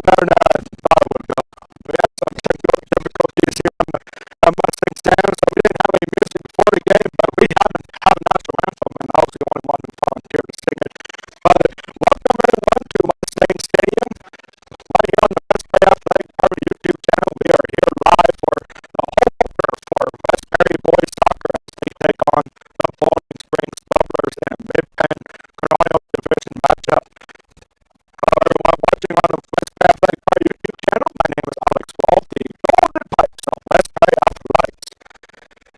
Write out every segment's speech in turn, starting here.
No, no, I thought it would go. We had some technical difficulties here on Mustang Stand, so we didn't have any music before the game, but we haven't had a national anthem, and I was the only one who volunteered to sing it. But welcome everyone to Mustang Stadium, right here on the West Bay Athletic Department YouTube channel. We are here live for the whole opener for Westbury boys soccer as they take on the Bowling Springs Bubblers in a mid-pen Colonial Division matchup. Hello everyone watching on the West Bay Athletic Department YouTube channel. My name is Alex Wald, the Golden Pipes of West Bay Athletics.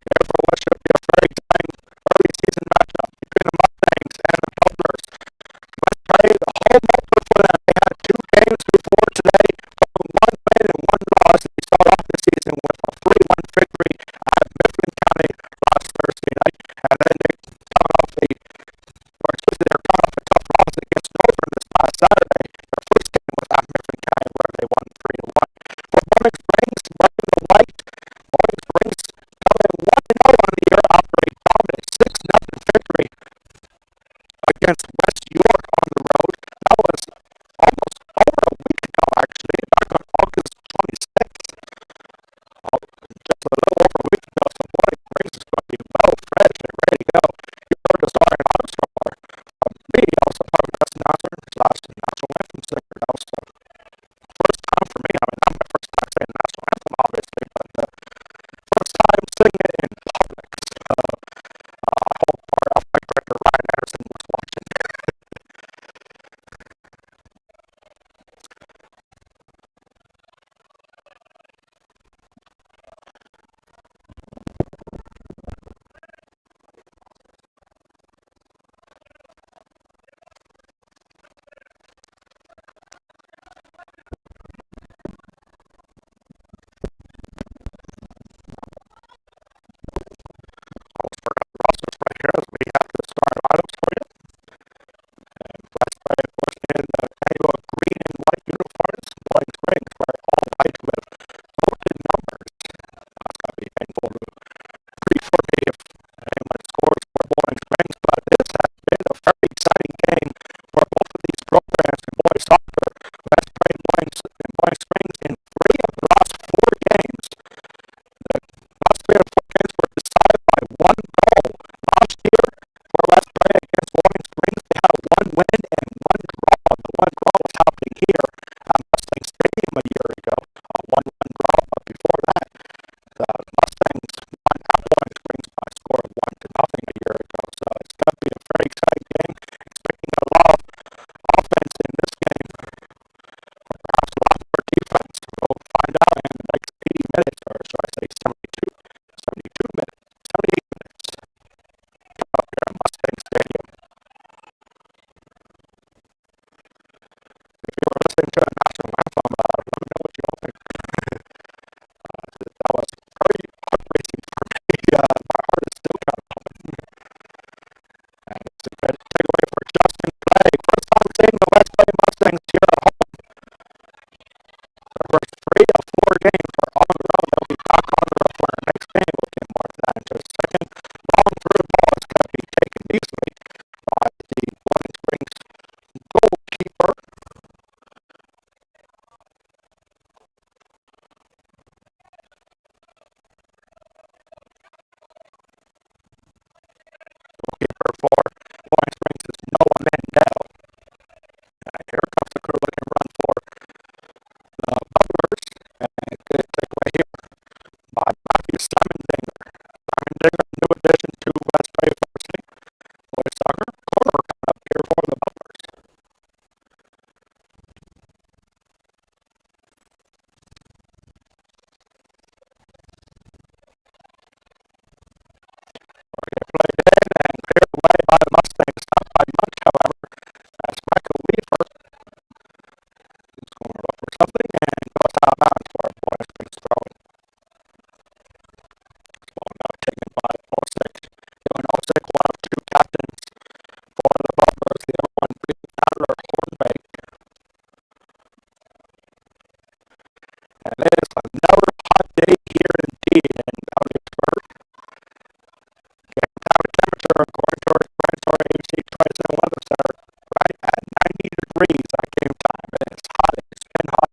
Here for what should be a very exciting early season matchup between the Mustangs and the Bubblers. Westbury, the home opener for them. They had 2 games before today, 1 win and 1 loss. They start off the season with a 3-1 victory at Mifflin County last Thursday night, and then they come off they're coming off a tough loss against Northern this past Saturday. Their first game was at Mifflin County, where they won 3-1. For Bowling Springs, wearing the white, Bowling Springs coming 1-0 on the year after a dominant 6-0 victory against West York on the road. That was almost over a week ago, actually, back on August 26th. Just a little over a week ago, so Bowling Springs is going to be well fresh and ready to go. You heard the starting lineup score from me, also part of the announcer slash national anthem singer. That was the first time for me. I mean, not my first time saying the national anthem, obviously, but the first time singing it in public. I hope our athletic director Ryan Anderson was watching. Almost forgot the rosters right here as we have the starting items for you. And Westbury, of course, in the annual green and white uniforms. Bowling Springs wear all white with gold numbers. That's got to be painful to read for me if anyone scores for Bowling Springs, but this has been a very exciting game for both of these programs in boys soccer. Westbury and Bowling Springs in 3 of the last 4 games. The last 3 of the 4 games were decided by 1 goal. Last year, for Westbury against Bowling Springs, they had a 1 win and 1 draw. The 1 draw was happening here at Mustang Stadium a year ago, a 1-1 draw. But before that, the Mustangs won at Bowling Springs by a score of 1-0 a year ago. So it's going to be a very exciting game. Expecting a lot of offense in this game, or perhaps a lot more defense. We'll find out in the next 80 minutes, or should I say 72 minutes, 78 minutes up here at Mustang Stadium. If you were listening to a national anthem, let me know what you all think. That was very heart-racing for me. My heart is still kind of pumping. And it's a good takeaway for Justin Clay. First time seeing the West Bay Mustangs here at home. Their first 3 of 4 games are on the road. They'll be back on the road for our next game. We'll get more of that in just a second. Long through the ball is going to be taken easily by the Bowling Springs goalkeeper. Goalkeeper for Bowling Springs is Noah Mandel. Here comes the good looking run for the Bubblers. And a good takeaway here by Matthew Simon Dinger. Simon Dinger, new addition to West Bay Varsity boys soccer. Corner coming up here for the Bubblers. We're going to play in and cleared away by the Mustangs. Stopped by Monk, however. That's Michael Weaver. He's going to look for something and goes out of bounds for Bowling Springs throwing. Ball now taken by Osik. Doing Osik, one of 2 captains for the Bubblers. The other one being Adler Hornbeck. And it is another hot day here indeed in Elliotsburg. Temperature according to our explanatory AC 27 weather center, right at 90 degrees at game time. It's hot. It's been hot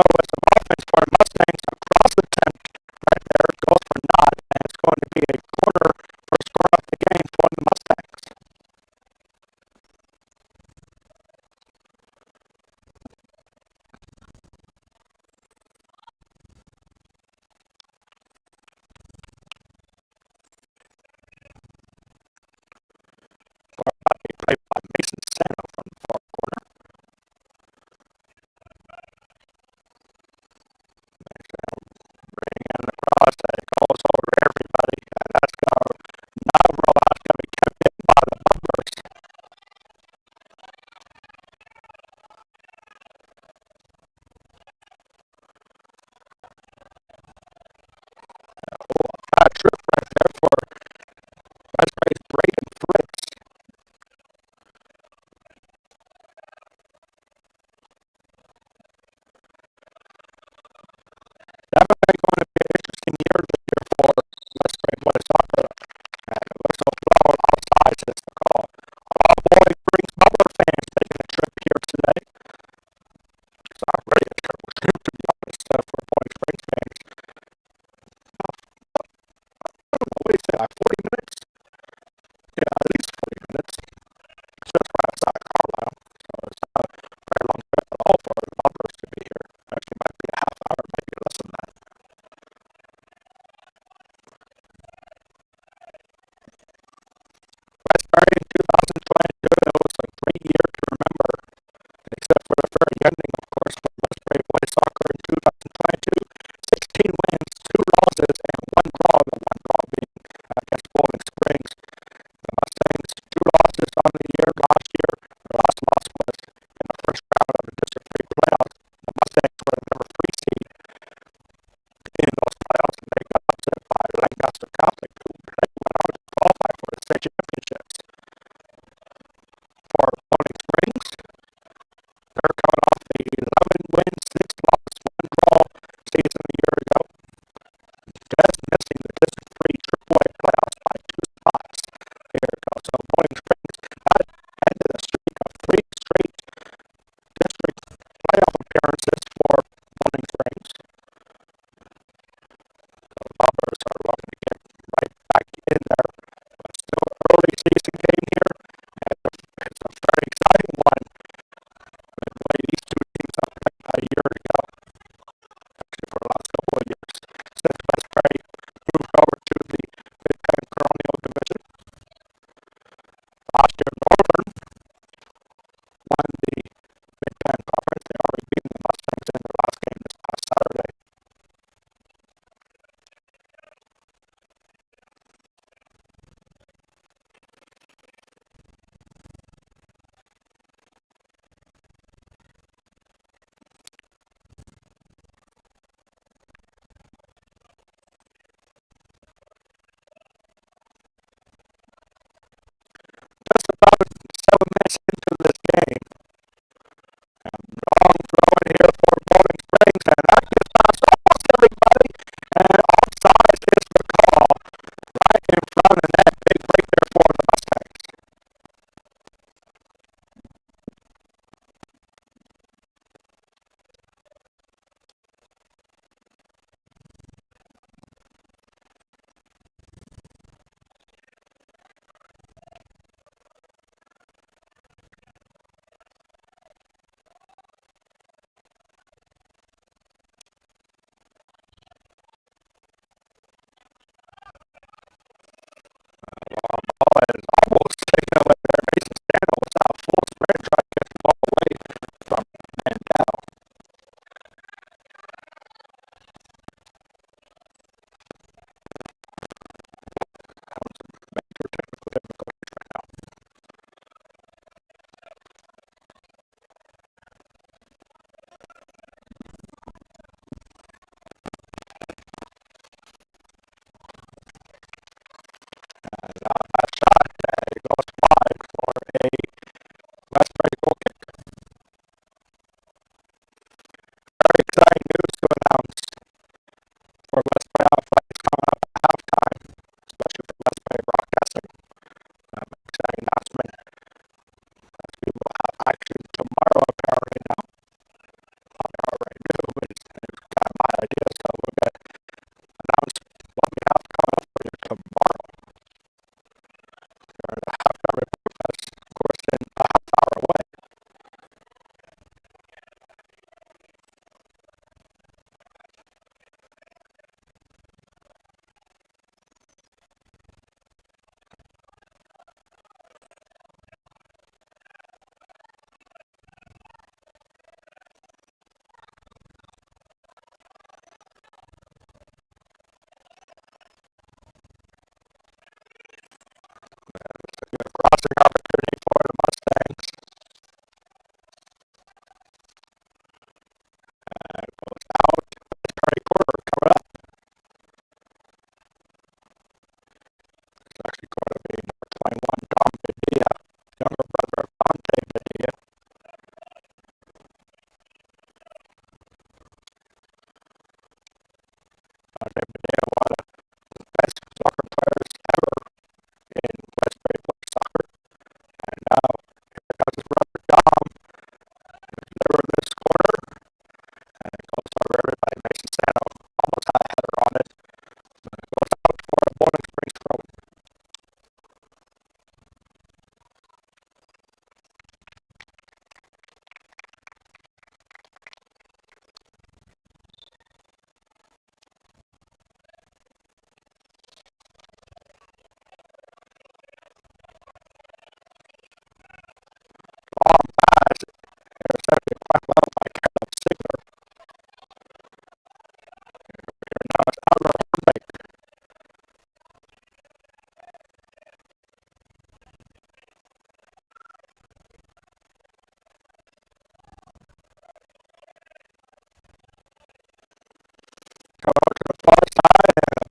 go as an offense for the Mustangs across the 10 right there. It goes for naught, and it's going to be a corner for score off the game for the Mustangs. Played by Mason Sano from the far corner. Bring in the cross, that goes over everybody, and that's going to not roll out. It's going to be kept in by the Bubblers. Bad trip right there for Westbury's Braden Fritz. Definitely going to be an interesting year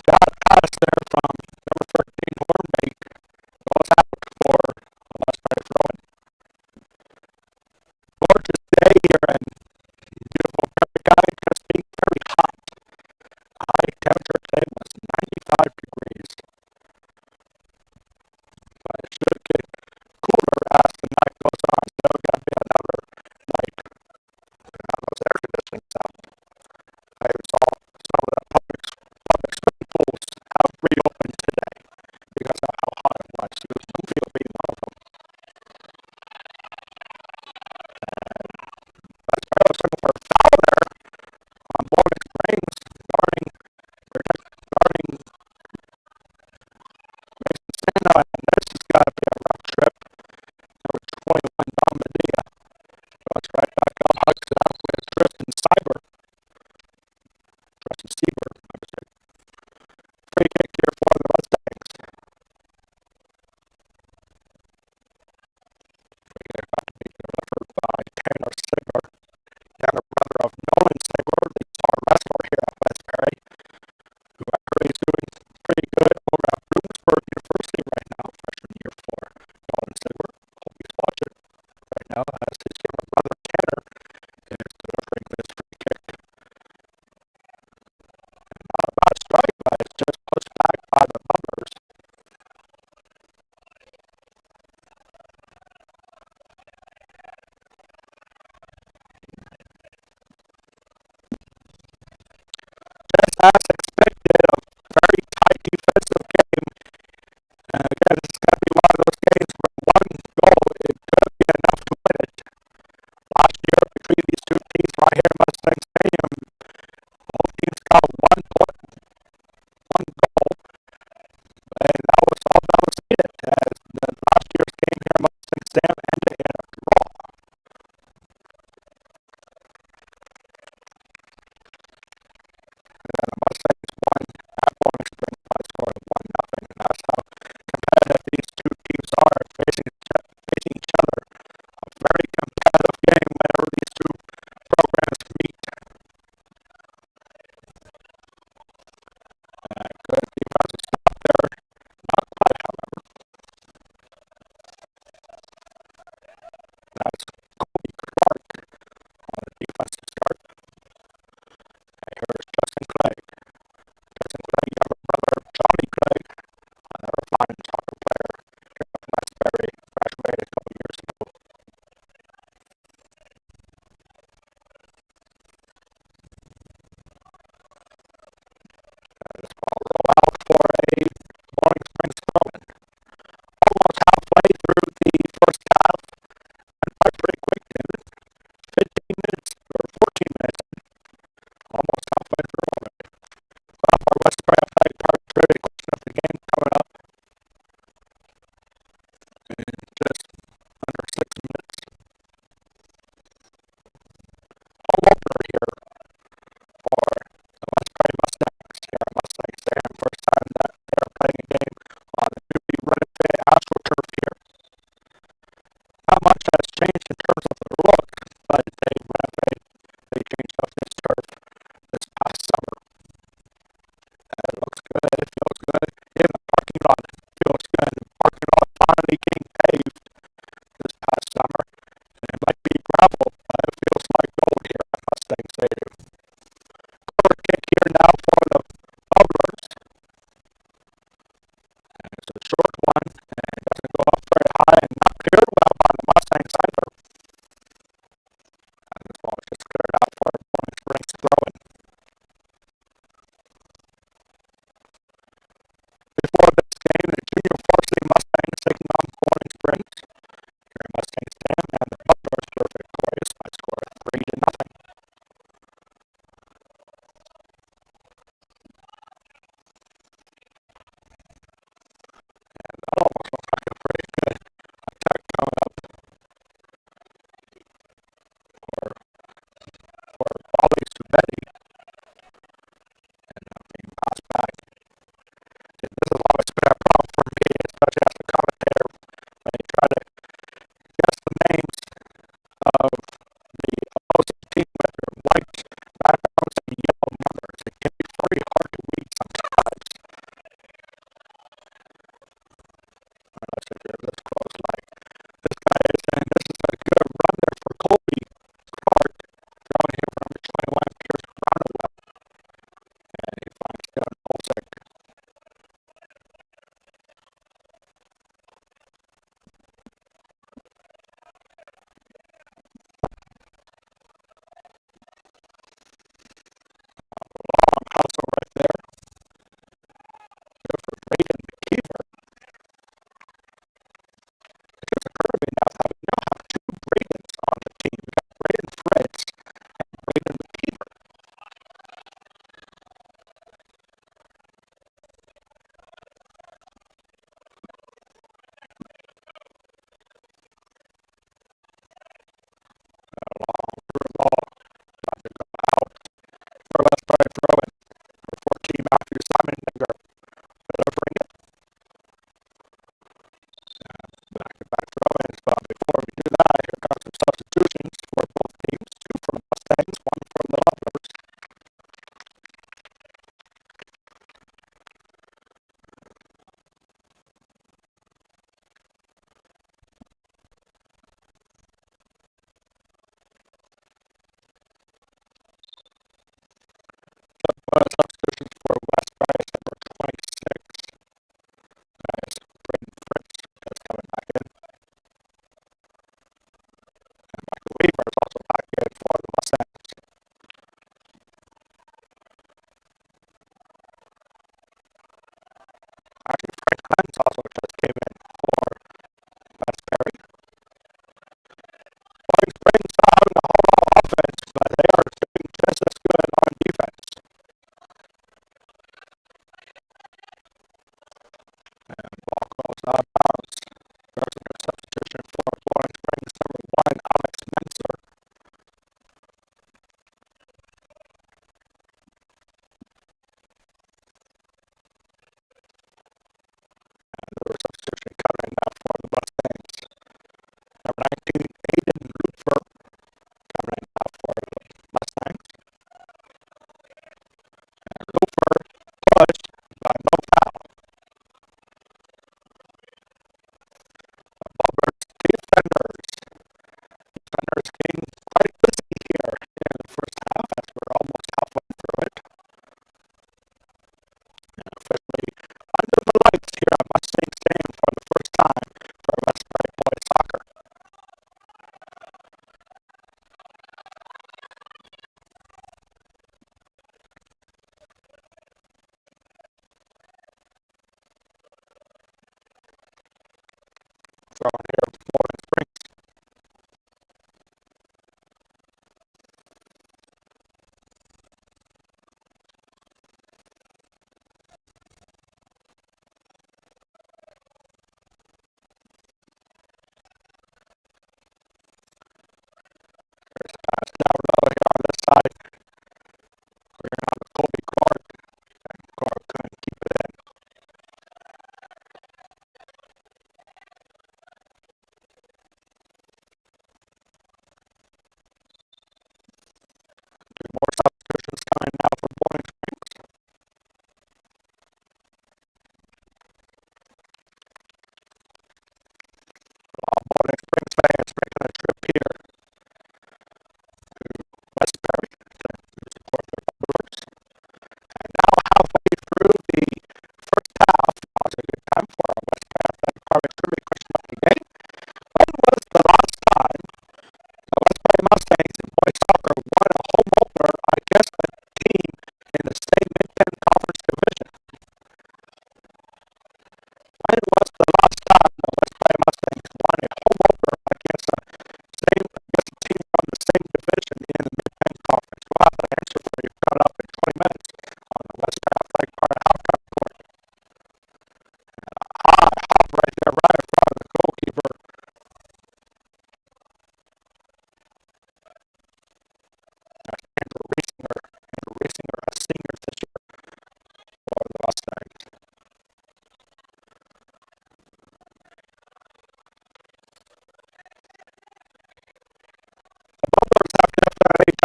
got us there from number 13 Hornbeak. Goes out for last night throwing. Gorgeous day here in beautiful Pepperguy. Just being very hot. High temperature today was 95 degrees. But it should get cooler as the night goes on. So we got to be another night. Those air conditioning stuff. I saw some of the public swimming pools have reopened today because of how hot it was. It was Bloomfield being one of them. And that's why I was looking for a foul there on Morgan Springs, guarding Mason Santa, and this has got to be a rough trip. Number 21, Dom Medea. Goes right back up, hugs it out with Tristan Cyber.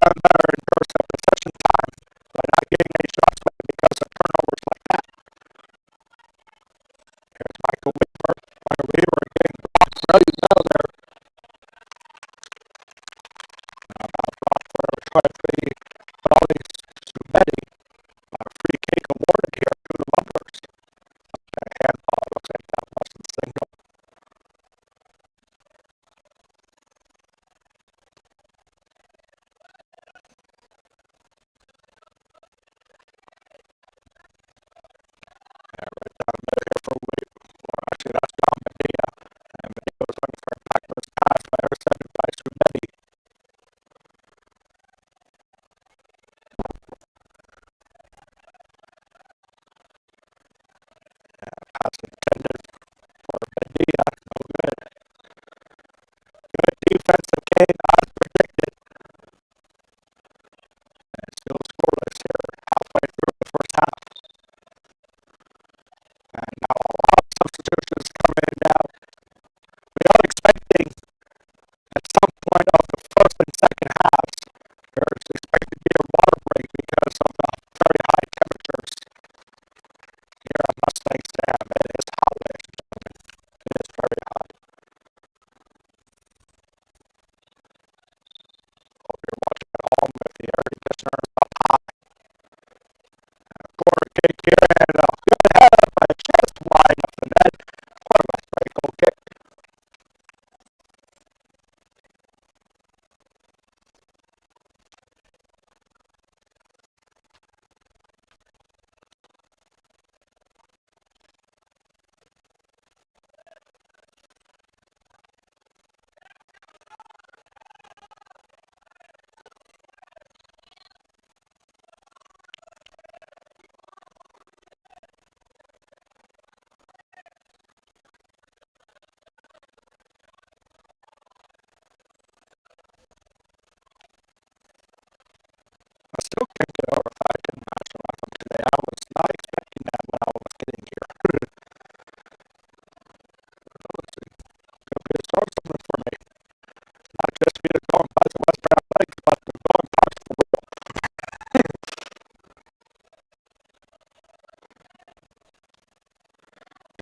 done better in terms of possession time by not getting any shots away because of turnovers like that. Here's Michael Weaver. Michael Weaver getting blocked really well there. About blocked for Troy Brawley Subedi. Free kick awarded here to the Lumberers. Handball looks like that wasn't single. Right down the middle here for actually that's Don Medina. And Medina was looking for a backwards pass, but intercepted by Subedi. Pass intended for Medina. No good. Good defensive game as predicted. And still scoreless here halfway through the first half. And now a lot of substitutions coming in now. We are expecting at some point of the first and second halves, there's expected to be a water break because of the very high temperatures here at Mustang Sam. It is hot, ladies and gentlemen. It is very hot. Hope you're watching at home with the air conditioners up high. Corner kick here and a good header, but just wide of the net. What a great goal kick. I still can't get over the fact that national anthem today. I was not expecting that when I was getting here. Let's see. It's going to be a strong something for me. Not just be the going by the Western Athletics, but the going parts for real.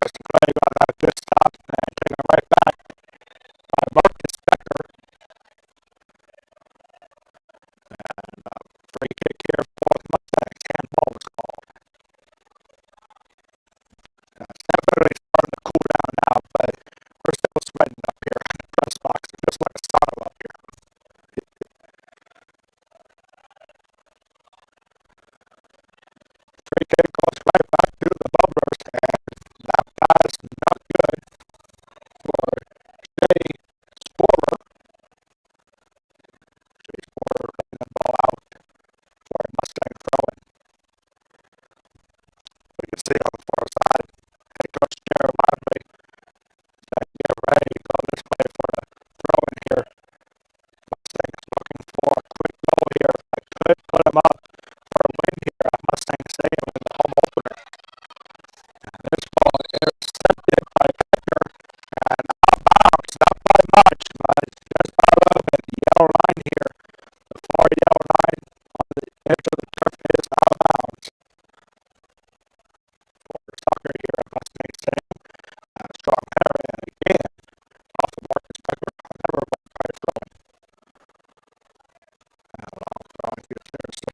Just to play about that good stop and taking it right back by Marcus Becker. And free kick here for the Mustangs. Handball was called. It's definitely starting to cool down now, but we're still sweating up here in the press box. It's just like a sauna up here. Free kick goes right back to the Bubblers, and that pass not good for Jay Sporer. Jay Sporer letting the ball out for a Mustang throw-in. We can see on the far side, head coach Jared Lively get ready to go this way for the throw-in here. Mustangs looking for a quick goal here. I could put him up for a win here at Mustang Stadium in the home opener. And this ball intercepted by Becker and out of bounds, not by much, but just by a little bit. The yellow line here, the far yellow line on the edge of the turf is out of bounds. For soccer here at Mustang Stadium. Strong header and again off of Marcus Becker. Never went by throwing. Long throwing here. There's the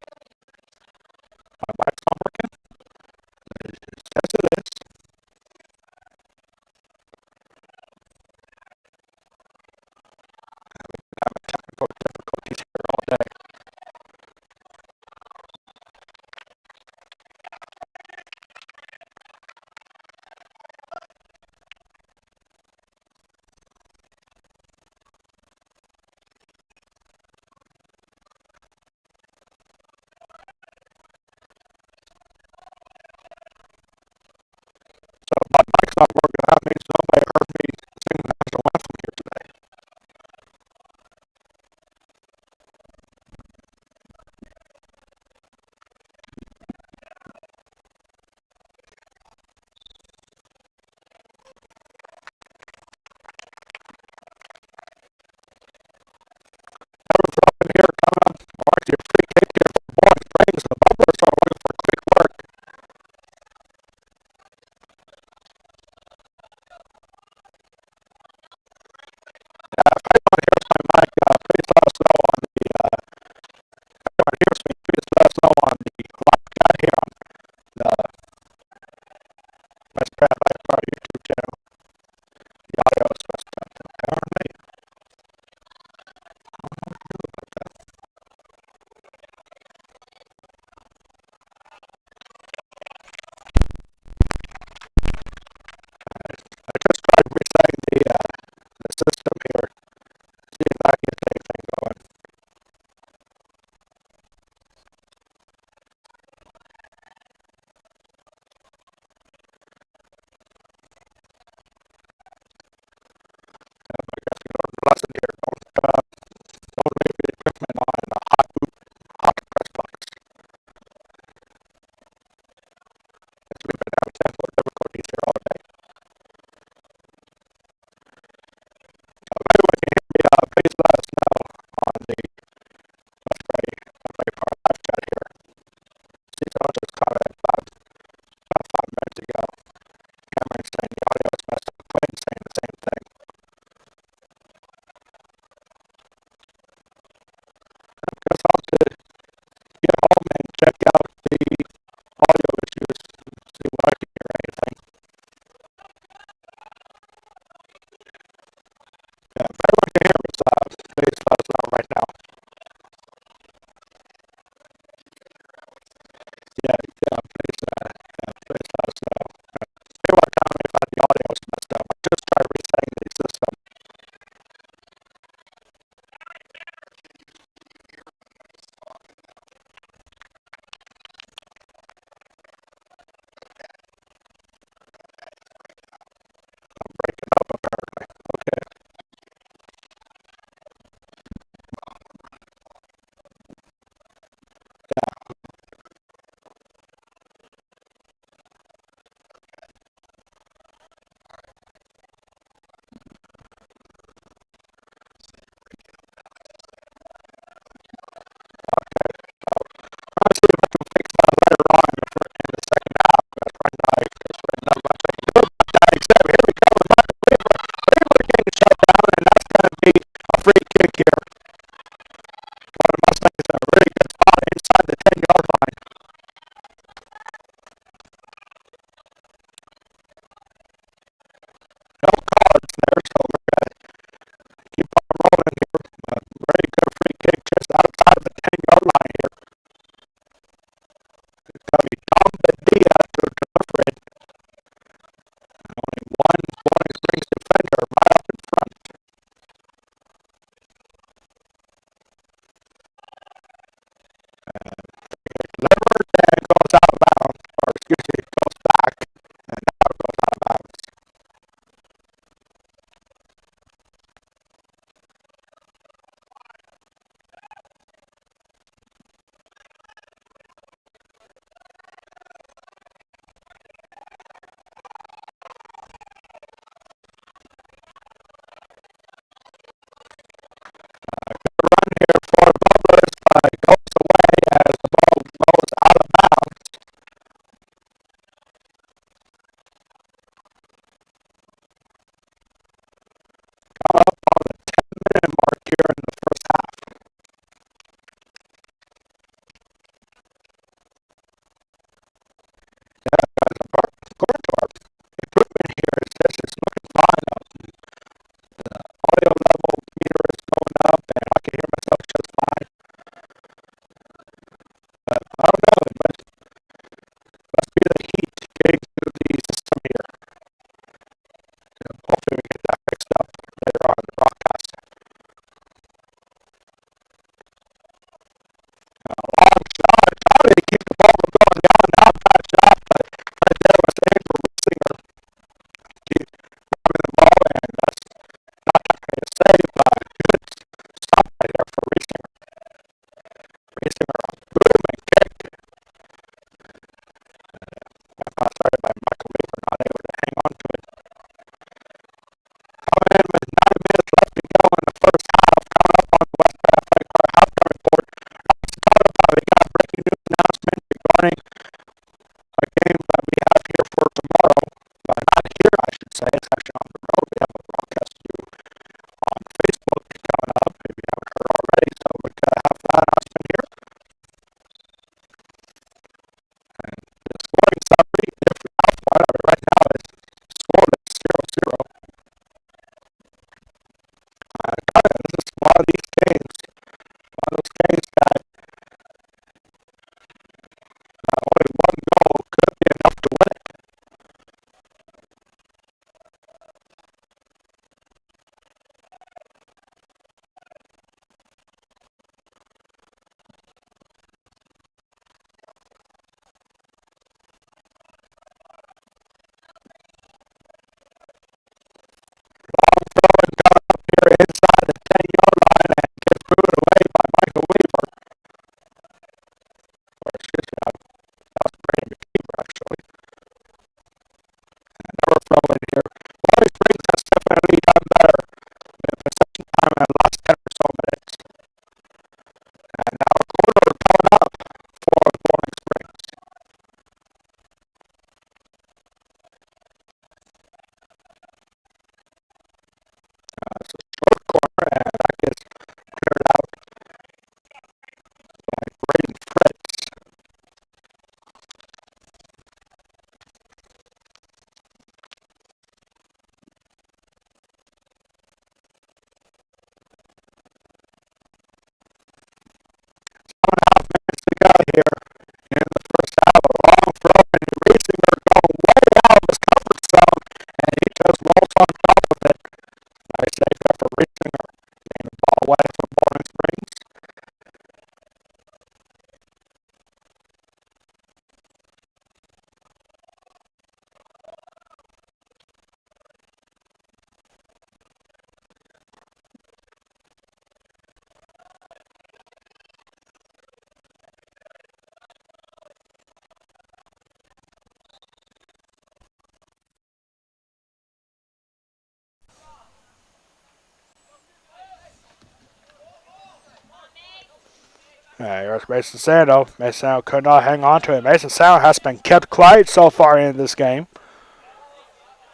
Here's Mason Sano. Mason Sano could not hang on to it. Mason Sano has been kept quiet so far in this game.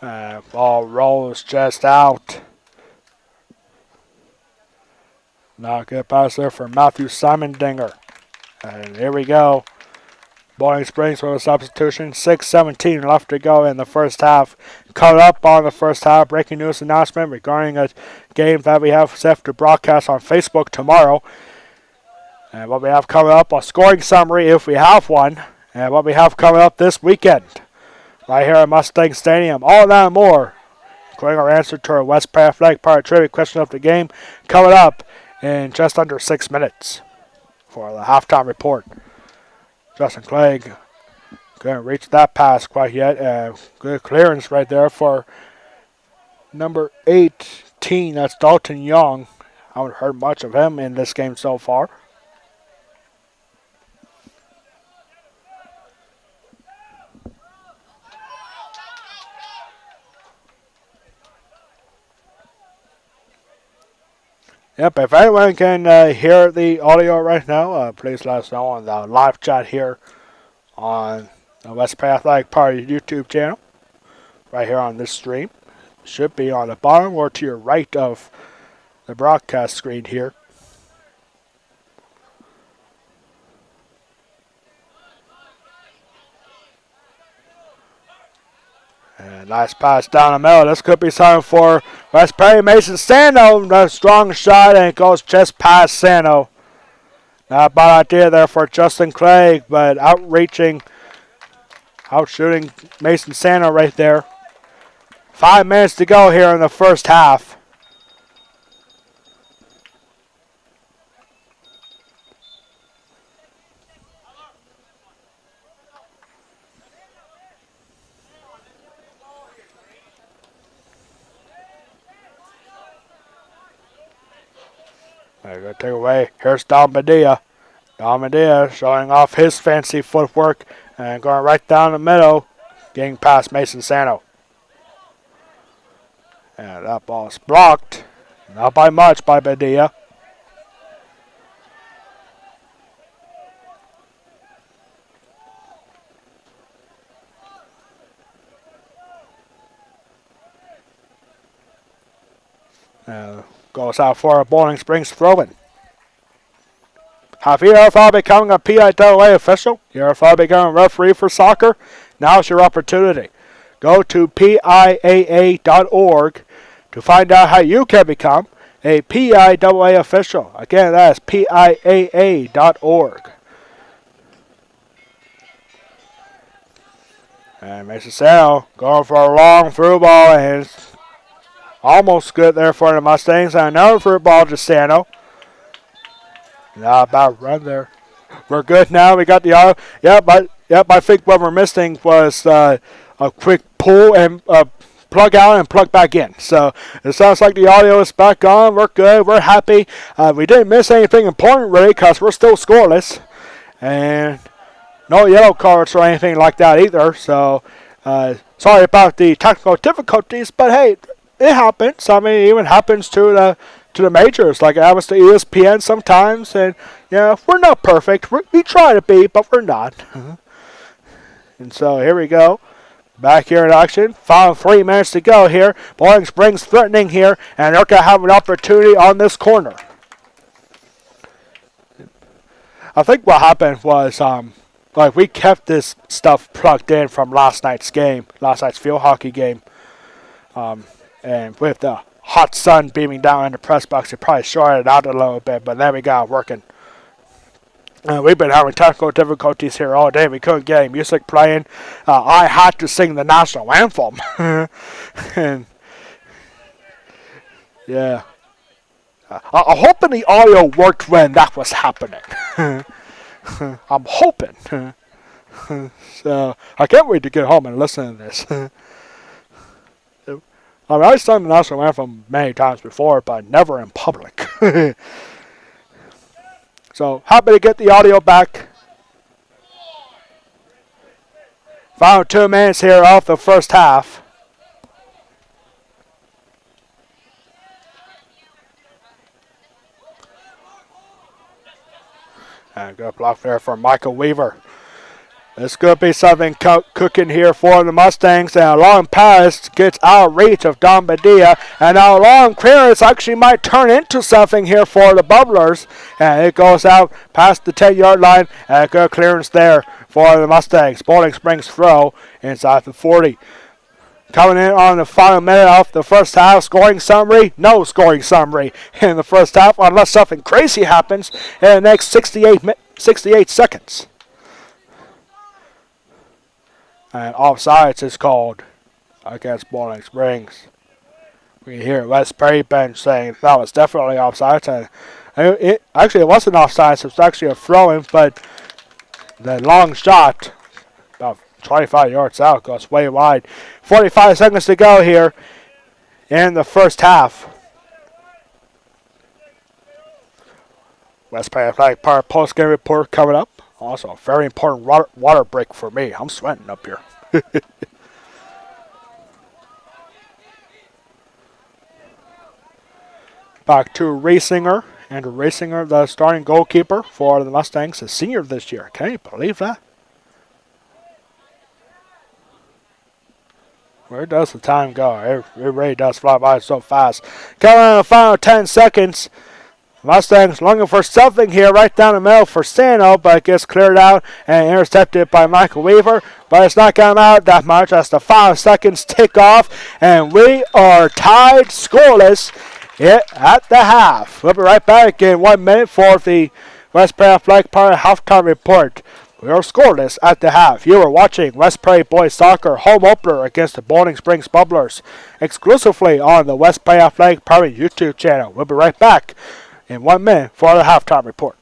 Ball rolls just out. Not good pass there for Matthew Simon Dinger. And here we go. Bowling Springs with a substitution. 6:17 left to go in the first half. Caught up on the first half. Breaking news announcement regarding a game that we have set to broadcast on Facebook tomorrow. And what we have coming up, a scoring summary if we have one. And what we have coming up this weekend. Right here at Mustang Stadium. All that and more. Including our answer to our West Pratt Flag Park Trivia question of the game. Coming up in just under 6 minutes for the halftime report. Justin Clegg couldn't reach that pass quite yet. Good clearance right there for number 18. That's Dalton Young. I haven't heard much of him in this game so far. Yep, if anyone can hear the audio right now, please let us know on the live chat here on the West Pratt Athletic Party YouTube channel. Right here on this stream. Should be on the bottom or to your right of the broadcast screen here. And nice pass down the middle. This could be something for West Perry. Mason Sano, a strong shot, and it goes just past Sano. Not a bad idea there for Justin Clegg, but outshooting Mason Sano right there. 5 minutes to go here in the first half. They're going to take away. Here's Don Medea. Don Medea showing off his fancy footwork and going right down the middle, getting past Mason Sano. And that ball is blocked. Not by much by Medea. Goes out for a Bowling Springs throw-in. Have you ever becoming a PIAA official? You ever becoming a referee for soccer? Now's your opportunity. Go to PIAA.org to find out how you can become a PIAA official. Again, that is PIAA.org. And Mason Sano going for a long through ball, and it's almost good there for the Mustangs. And another through ball to Sano. Not about run there. We're good now. We got the auto. Yep, I think what we're missing was a quick pull and plug out and plug back in. So it sounds like the audio is back on. We're good. We're happy. We didn't miss anything important really because we're still scoreless. And no yellow cards or anything like that either. So sorry about the technical difficulties, but hey, it happens. I mean, it even happens to the majors, like it happens to ESPN sometimes. And yeah, we're not perfect. We try to be, but we're not. And so here we go. Back here in action. Final 3 minutes to go here. Bowling Springs threatening here, and they're going to have an opportunity on this corner. I think what happened was like we kept this stuff plugged in from last night's field hockey game. And with the hot sun beaming down in the press box, it probably shorted it out a little bit, but there we go, working. We've been having technical difficulties here all day. We couldn't get any music playing. I had to sing the national anthem. And yeah. I'm hoping the audio worked when that was happening. I'm hoping. So I can't wait to get home and listen to this. I mean, I've sung the national anthem many times before, but never in public. So happy to get the audio back. Final 2 minutes here off the first half. And good block there for Michael Weaver. This could be something cooking here for the Mustangs. And a long pass gets out of reach of Don Badilla. And now a long clearance actually might turn into something here for the Bubblers. And it goes out past the 10-yard line. And a good clearance there for the Mustangs. Bowling Springs throw inside the 40. Coming in on the final minute of the first half, scoring summary, no scoring summary in the first half unless something crazy happens in the next 68 seconds. And offsides is called against Bowling Springs. We can hear West Perry bench saying that was definitely offsides. And it wasn't offsides, it was actually a throw-in, but the long shot, about 25 yards out, goes way wide. 45 seconds to go here in the first half. West Perry Athletic Park post-game report coming up. Also, a very important water break for me. I'm sweating up here. Back to Raysinger. Andrew Raysinger, the starting goalkeeper for the Mustangs, a senior this year. Can you believe that? Where does the time go? It really does fly by so fast. Coming on the final 10 seconds. Mustangs looking for something here right down the middle for Sano, but it gets cleared out and intercepted by Michael Weaver. But it's not going to matter that much as the 5 seconds tick off, and we are tied scoreless at the half. We'll be right back in 1 minute for the West Prairie Athletic Park halftime report. We are scoreless at the half. You are watching West Prairie Boys Soccer home opener against the Bowling Springs Bubblers exclusively on the West Prairie Athletic Park YouTube channel. We'll be right back in 1 minute for the halftime report.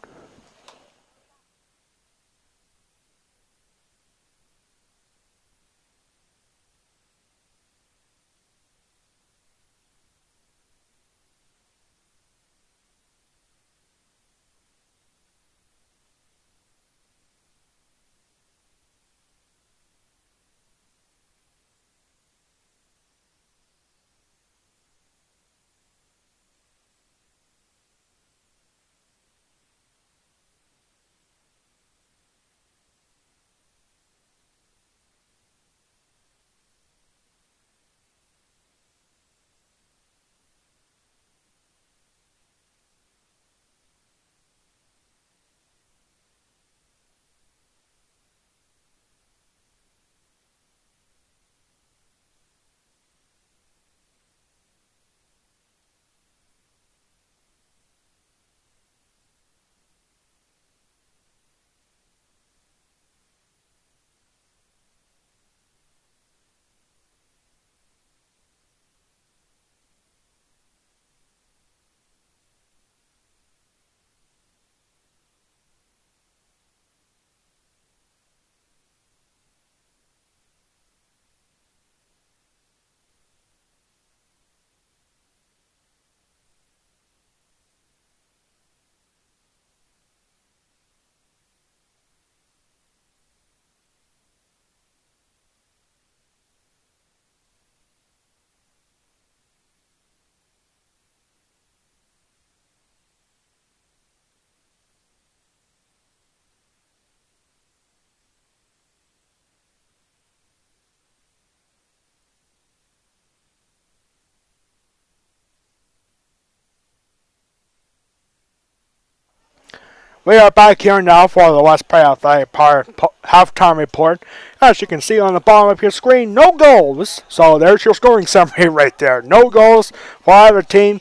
We are back here now for the West Prairie Athletic Park halftime report. As you can see on the bottom of your screen, no goals. So there's your scoring summary right there. No goals for either team.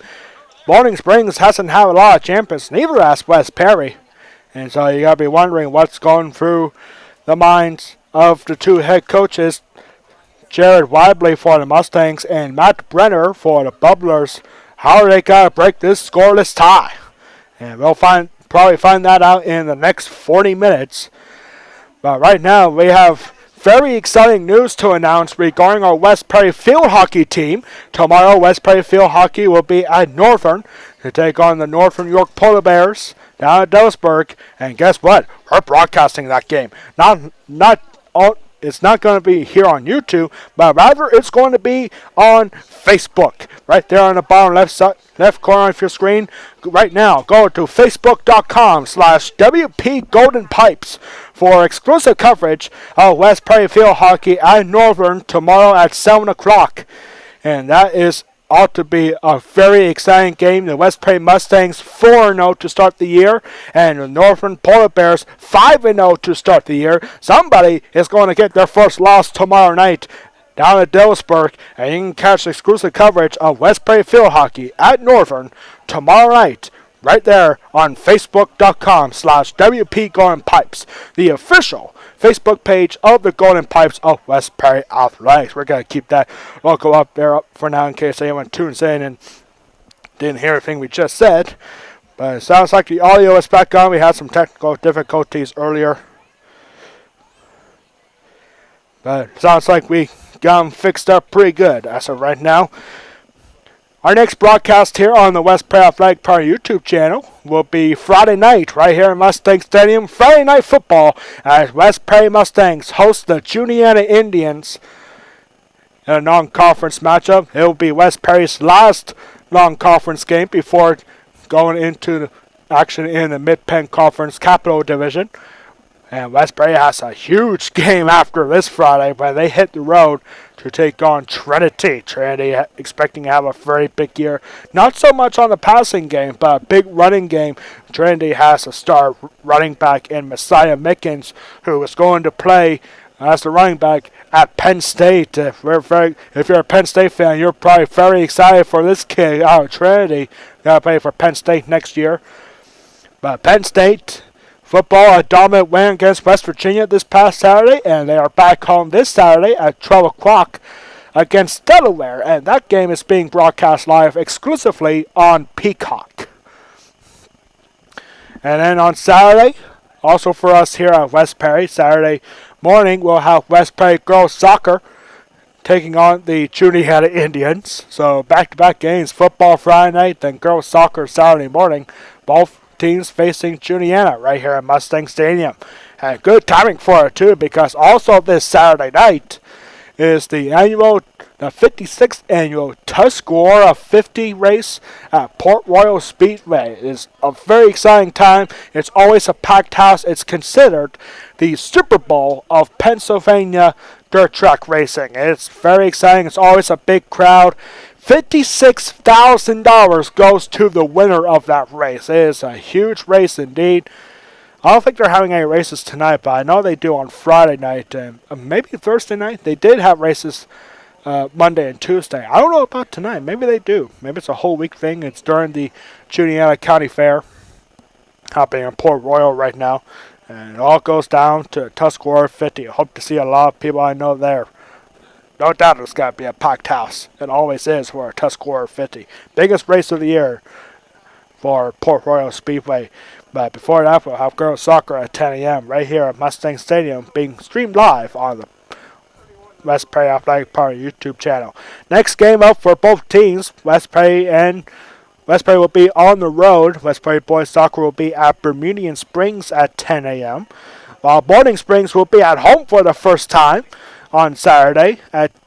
Bowling Springs hasn't had a lot of champions, neither has West Perry. And so you got to be wondering what's going through the minds of the two head coaches, Jared Weibly for the Mustangs and Matt Brenner for the Bubblers. How are they going to break this scoreless tie? And we'll probably find that out in the next 40 minutes. But right now, we have very exciting news to announce regarding our West Prairie Field Hockey team. Tomorrow, West Prairie Field Hockey will be at Northern to take on the Northern York Polar Bears down at Dillsburg. And guess what? We're broadcasting that game. Not it's not going to be here on YouTube, but rather it's going to be on Facebook. Right there on the bottom left corner of your screen. Right now, go to facebook.com/WP Golden Pipes for exclusive coverage of West Prairie Field Hockey at Northern tomorrow at 7 o'clock. And that is ought to be a very exciting game. The West Prairie Mustangs 4-0 to start the year, and the Northern Polar Bears 5-0 to start the year. Somebody is going to get their first loss tomorrow night down at Dillsburg, and you can catch exclusive coverage of West Prairie Field Hockey at Northern tomorrow night right there on facebook.com/WP Golden Pipes, the official Facebook page of the Golden Pipes of West Prairie Athletics. We're going to keep that logo up there up for now in case anyone tunes in and didn't hear everything we just said. But it sounds like the audio is back on. We had some technical difficulties earlier. But it sounds like we got them fixed up pretty good as of right now. Our next broadcast here on the West Prairie Athletic Party YouTube channel will be Friday night right here in Mustang Stadium. Friday night football as West Prairie Mustangs host the Juniata Indians in a non-conference matchup. It will be West Prairie's last non-conference game before going into action in the Mid-Penn Conference Capital Division. And West Prairie has a huge game after this Friday when they hit the road to take on Trinity. Trinity expecting to have a very big year. Not so much on the passing game, but a big running game. Trinity has a star running back in Messiah Mickens, who is going to play as the running back at Penn State. If you're a Penn State fan, you're probably very excited for this kid out of Trinity. Got to play for Penn State next year. But Penn State football, a dominant win against West Virginia this past Saturday, and they are back home this Saturday at 12 o'clock against Delaware, and that game is being broadcast live exclusively on Peacock. And then on Saturday, also for us here at West Prairie, Saturday morning, we'll have West Prairie girls soccer taking on the Juniata Indians. So back-to-back games, football Friday night, then girls soccer Saturday morning. Both teams facing Juniata right here at Mustang Stadium. And good timing for it too, because also this Saturday night is the 56th annual Tuscarora 50 race at Port Royal Speedway. It is a very exciting time. It's always a packed house. It's considered the Super Bowl of Pennsylvania dirt track racing. It's very exciting. It's always a big crowd. $56,000 goes to the winner of that race. It is a huge race indeed. I don't think they're having any races tonight, but I know they do on Friday night and maybe Thursday night. They did have races Monday and Tuesday. I don't know about tonight. Maybe they do. Maybe it's a whole week thing. It's during the Juniata County Fair happening in Port Royal right now. And it all goes down to Tuscarora 50. I hope to see a lot of people I know there. No doubt it's got to be a packed house. It always is for a Tuscarora 50. Biggest race of the year for Port Royal Speedway. But before that, we'll have girls soccer at 10 a.m. right here at Mustang Stadium being streamed live on the West Prairie Athletic Party YouTube channel. Next game up for both teams, West Prairie will be on the road. West Prairie boys soccer will be at Bermudian Springs at 10 a.m. While Boarding Springs will be at home for the first time on Saturday,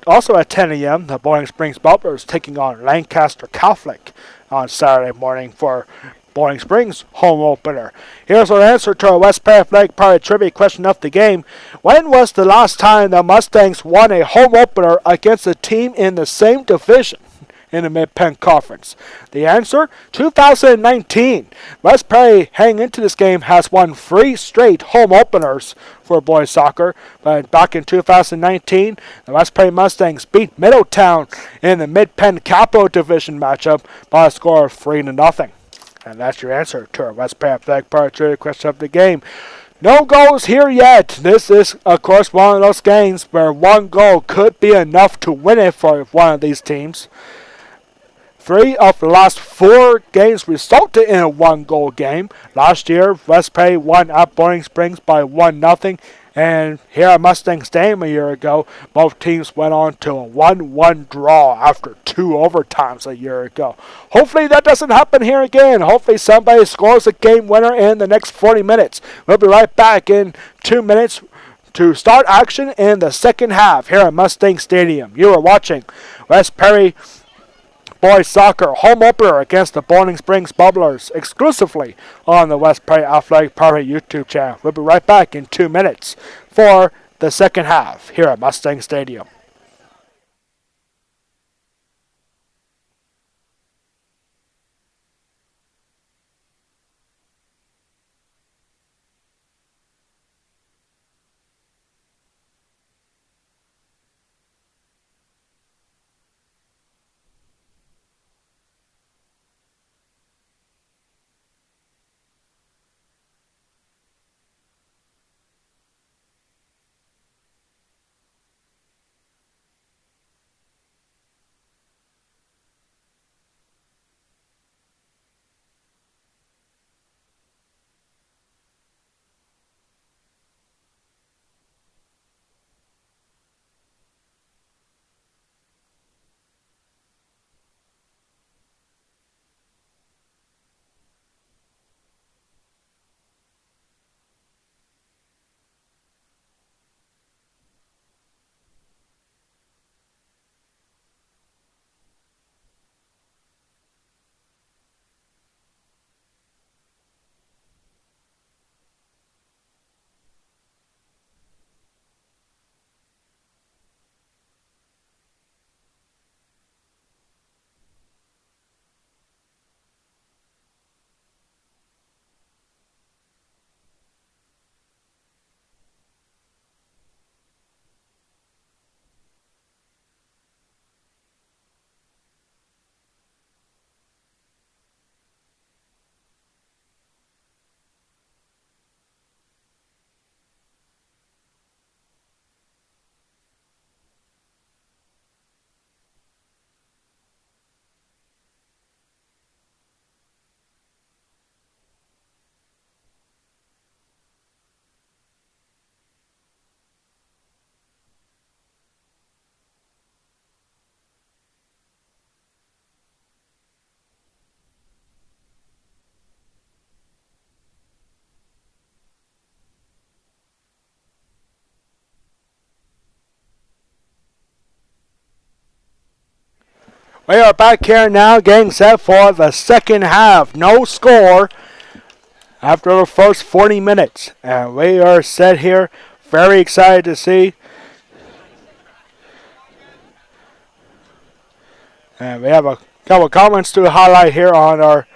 also at 10 a.m., the Boarding Springs Bubblers taking on Lancaster Catholic on Saturday morning for Boarding Springs home opener. Here's our answer to our West Prairie Athletic Party trivia question of the game. When was the last time the Mustangs won a home opener against a team in the same division in the Mid-Penn Conference? The answer, 2019. West Prairie, heading into this game, has won 3 straight home openers for boys soccer. But back in 2019, the West Prairie Mustangs beat Middletown in the Mid-Penn Capital Division matchup by a score of 3-0. And that's your answer to our West Prairie Athletic Party trivia question of the game. No goals here yet. This is, of course, one of those games where one goal could be enough to win it for one of these teams. 3 of the last 4 games resulted in a 1-goal game. Last year, West Prairie won at Boarding Springs by 1-0. And here at Mustang Stadium a year ago, both teams went on to a 1-1 draw after 2 overtimes a year ago. Hopefully that doesn't happen here again. Hopefully somebody scores a game winner in the next 40 minutes. We'll be right back in 2 minutes to start action in the second half here at Mustang Stadium. You are watching West Perry Boys Soccer home opener against the Bowling Springs Bubblers exclusively on the West Perry Athletic Party YouTube channel. We'll be right back in 2 minutes for the second half here at Mustang Stadium. We are back here now, getting set for the second half. No score after the first 40 minutes. And we are set here, very excited to see. And we have a couple of comments to highlight here on our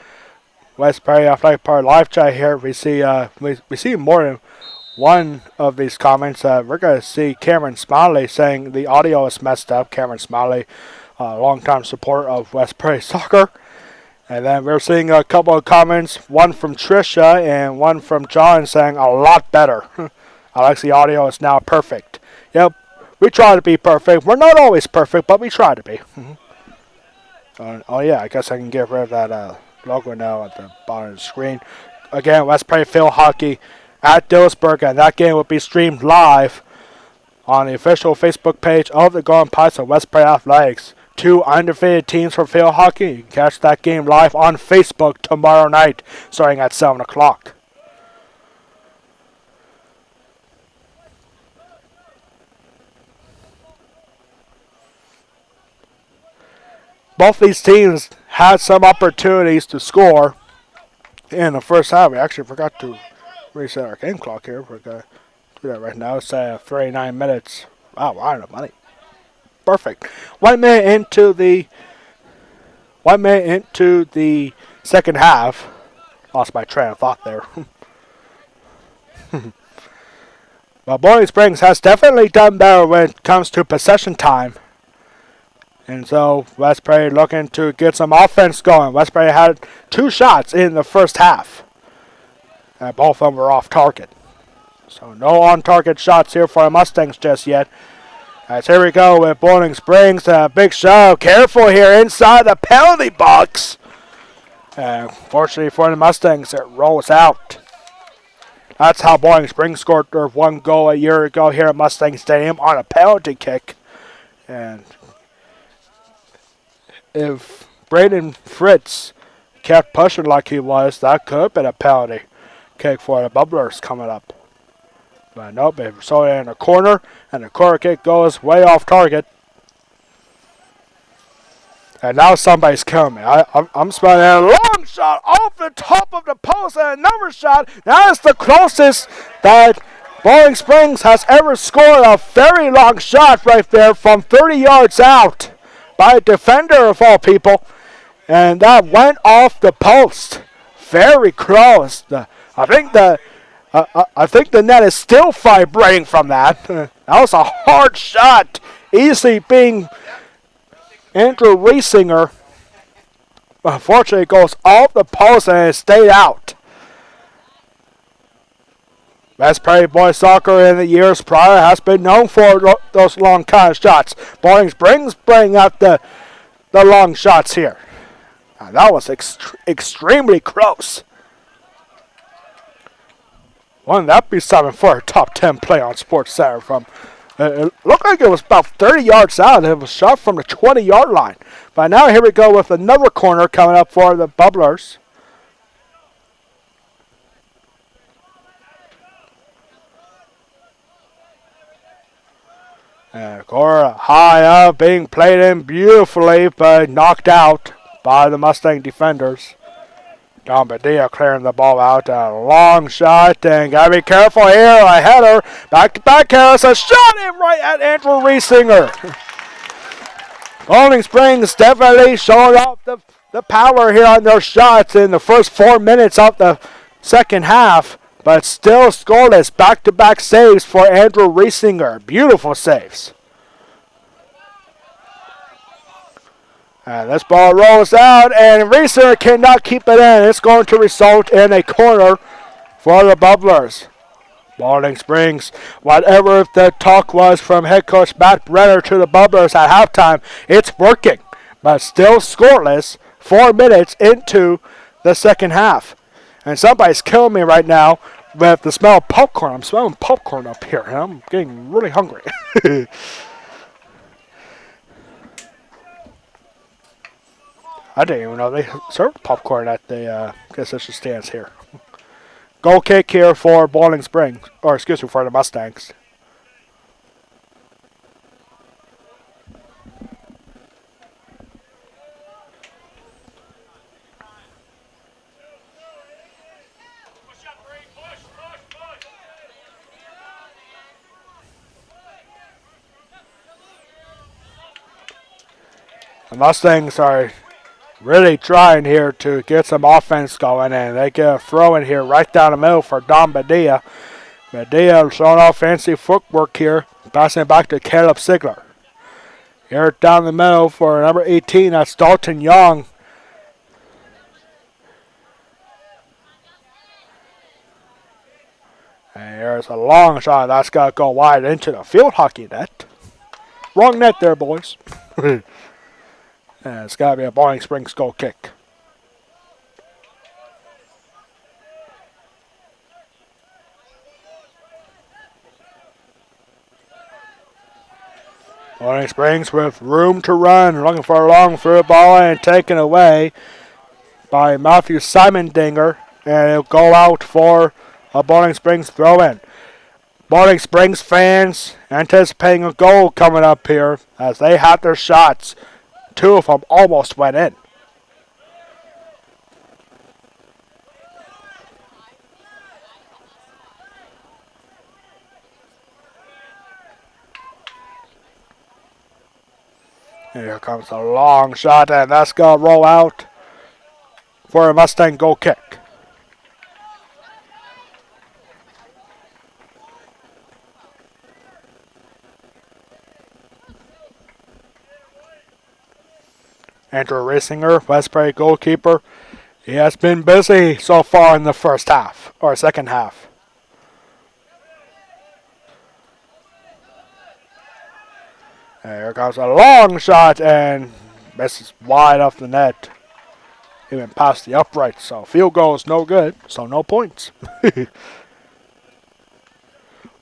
West Perry Athletic Park live chat here. We see we see more than one of these comments. We're going to see Cameron Smiley saying the audio is messed up. Cameron Smiley, longtime supporter of West Perry Soccer. And then we're seeing a couple of comments, one from Trisha and one from John saying a lot better. Alexi audio is now perfect. Yep, we try to be perfect. We're not always perfect, but we try to be. Oh yeah, I guess I can get rid of that logo now at the bottom of the screen. Again, West Perry Field Hockey at Dillsburg, and that game will be streamed live on the official Facebook page of the Golden Pies of West Perry Athletics. 2 undefeated teams for field hockey. You can catch that game live on Facebook tomorrow night, starting at 7 o'clock. Both these teams had some opportunities to score in the first half. We actually forgot to reset our game clock here. We're going to do that right now. It's 39 minutes. Wow, we're out of money. Perfect. 1 minute into the second half. Lost my train of thought there. Well, Bowling Springs has definitely done better when it comes to possession time. And so West Perry looking to get some offense going. West Perry had 2 shots in the first half. And both of them were off target. So no on-target shots here for the Mustangs just yet. As here we go with Bowling Springs. Big show. Careful here inside the penalty box. Fortunately for the Mustangs, it rolls out. That's how Bowling Springs scored their 1 goal a year ago here at Mustang Stadium on a penalty kick. And if Braden Fritz kept pushing like he was, that could have been a penalty kick for the Bubblers coming up. But nope, they saw it in a corner, and the corner kick goes way off target. And now somebody's coming. I'm spotting a long shot off the top of the post and another shot. That is the closest that Bowling Springs has ever scored. A very long shot right there from 30 yards out by a defender of all people. And that went off the post. Very close. I think the net is still vibrating from that. That was a hard shot. Easily being Andrew Riesinger. Unfortunately, it goes off the post and it stayed out. West Prairie boys soccer in the years prior has been known for those long kind of shots. Bowling Springs bring out the long shots here. And that was extremely close. Wouldn't that be something for a top 10 play on Sports Center from... it looked like it was about 30 yards out. It was shot from the 20-yard line. But now here we go with another corner coming up for the Bubblers. And corner high up, being played in beautifully, but knocked out by the Mustang defenders. Don Badilla clearing the ball out. A long shot, and gotta be careful here. A header. Back-to-back Harris. A shot in right at Andrew Riesinger. Bowling Springs definitely showing off the power here on their shots in the first 4 minutes of the second half, but still scoreless. Back-to-back saves for Andrew Riesinger. Beautiful saves. And this ball rolls out, and Riesinger cannot keep it in. It's going to result in a corner for the Bubblers. Bowling Springs, whatever the talk was from head coach Matt Brenner to the Bubblers at halftime, it's working. But still scoreless 4 minutes into the second half. And somebody's killing me right now with the smell of popcorn. I'm smelling popcorn up here, and I'm getting really hungry. I didn't even know they served popcorn at the concession stands here. Goal kick here for Bowling Springs, or excuse me, for the Mustangs. The Mustangs are really trying here to get some offense going, and they get a throw in here right down the middle for Don Badilla. Badilla showing off fancy footwork here, passing it back to Caleb Sigler. Here down the middle for number 18, that's Dalton Young. And here's a long shot. That's got to go wide into the field hockey net. Wrong net there, boys. And it's got to be a Bowling Springs goal kick. Bowling Springs with room to run, looking for a long through ball and taken away by Matthew Simondinger. And it'll go out for a Bowling Springs throw-in. Bowling Springs fans anticipating a goal coming up here as they had their shots. Two of them almost went in. Here comes a long shot, and that's going to roll out for a Mustang goal kick. Andrew Riesinger, West Prairie goalkeeper. He has been busy so far in the first half, or second half. And here comes a long shot, and misses wide off the net. Even past the upright, so field goal is no good, so no points.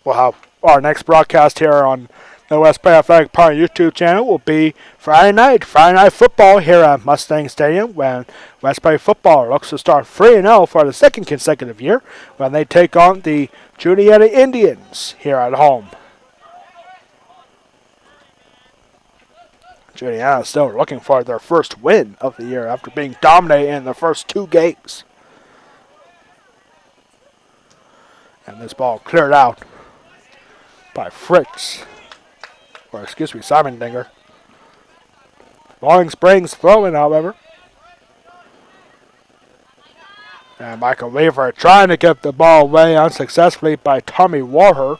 We'll have our next broadcast here on The West Bay Athletic Park YouTube channel will be Friday night football here at Mustang Stadium when West Bay football looks to start 3-0 for the second consecutive year when they take on the Juniata Indians here at home. Juniata is still looking for their first win of the year after being dominated in the first 2 games. And this ball cleared out by Simon Dinger. Bowling Springs throwing, however. And Michael Weaver trying to get the ball away unsuccessfully by Tommy Raher.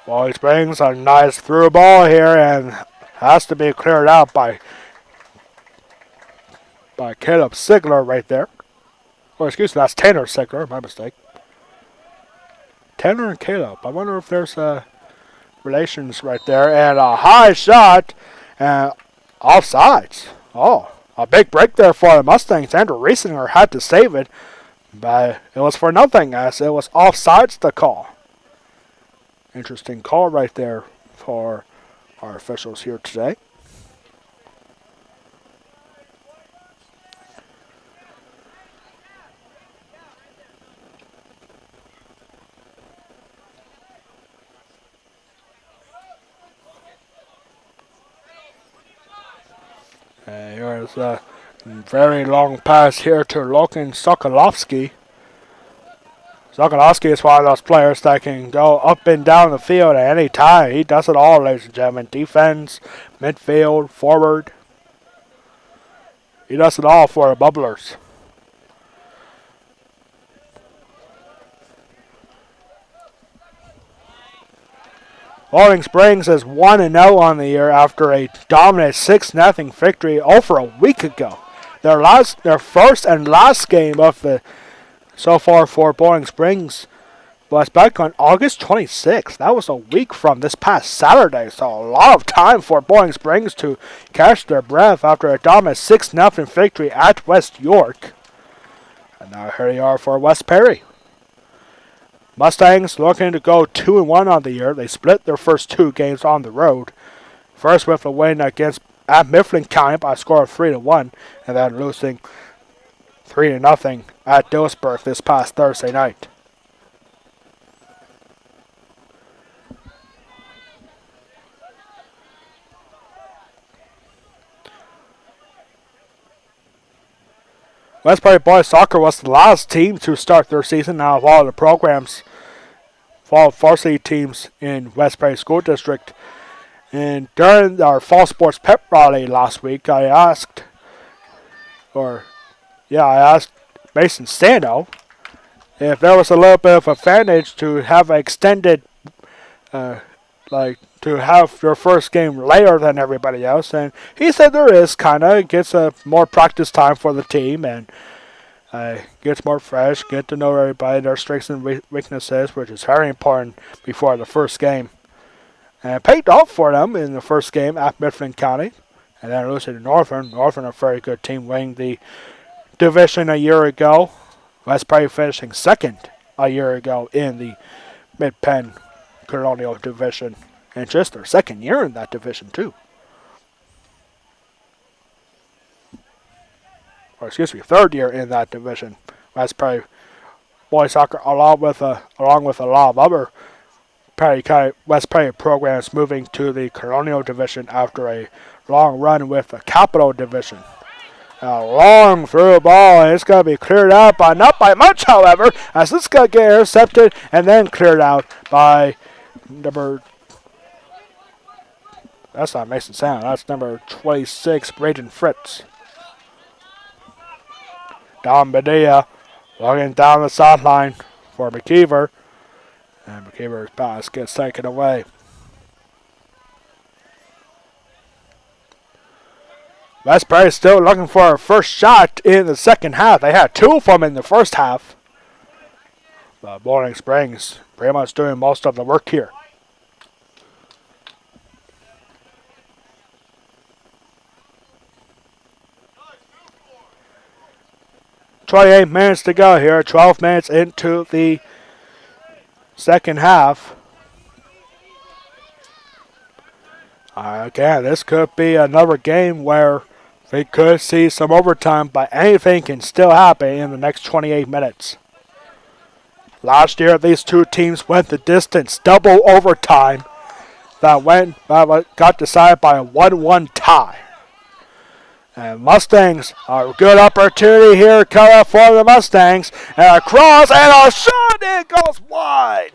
Bowling Springs a nice through ball here and has to be cleared out by Caleb Sigler right there. Or excuse me, that's Tanner Sigler, my mistake. Tanner and Caleb. I wonder if there's relations right there. And a high shot and offsides. Oh, a big break there for the Mustangs. Andrew Riesinger had to save it, but it was for nothing as it was offsides the call. Interesting call right there for our officials here today. And here's a very long pass here to Logan Sokolowski. Sokolowski is one of those players that can go up and down the field at any time. He does it all, ladies and gentlemen. Defense, midfield, forward. He does it all for the Bubblers. Bowling Springs is 1-0 on the year after a dominant 6-0 victory over a week ago. Their first and last game of the so far for Bowling Springs was back on August 26th. That was a week from this past Saturday, so a lot of time for Bowling Springs to catch their breath after a dominant 6-0 victory at West York. And now here they are for West Perry. Mustangs looking to go 2-1 on the year. They split their first 2 games on the road. First with a win at Mifflin County by a score of 3-1, and then losing 3-0 at Dillsburg this past Thursday night. West Perry Boys Soccer was the last team to start their season out of all the programs, fall varsity teams in West Perry School District. And during our fall sports pep rally last week, I asked Mason Stando if there was a little bit of advantage to have extended, to have your first game later than everybody else, and he said there is kinda. It gets more practice time for the team and gets more fresh, get to know everybody, their strengths and weaknesses, which is very important before the first game. And it paid off for them in the first game at Mifflin County, and then losing to Northern. Northern, a very good team, winning the division a year ago. West Perry finishing second a year ago in the Mid-Penn Colonial Division. And just their second year in that division, too. Or excuse me, third year in that division. West Perry boys soccer, along with a lot of other West Perry programs, moving to the Colonial Division after a long run with the Capital Division. A long through ball, and it's going to be cleared out, but not by much, however, as this going to get intercepted and then cleared out by that's not Mason Sound, that's number 26, Braden Fritz. Don Badea looking down the sideline for McKeever, and McKeever's pass gets taken away. West Prairie still looking for a first shot in the second half. They had two of them in the first half. But Bowling Springs pretty much doing most of the work here. "28 minutes to go here. 12 minutes into the second half. Again, this could be another game where we could see some overtime, but anything can still happen in the next 28 minutes. Last year, these two teams went the distance, double overtime, that got decided by a 1-1 tie. And Mustangs, a good opportunity here coming for the Mustangs. And a cross and a shot, it goes wide.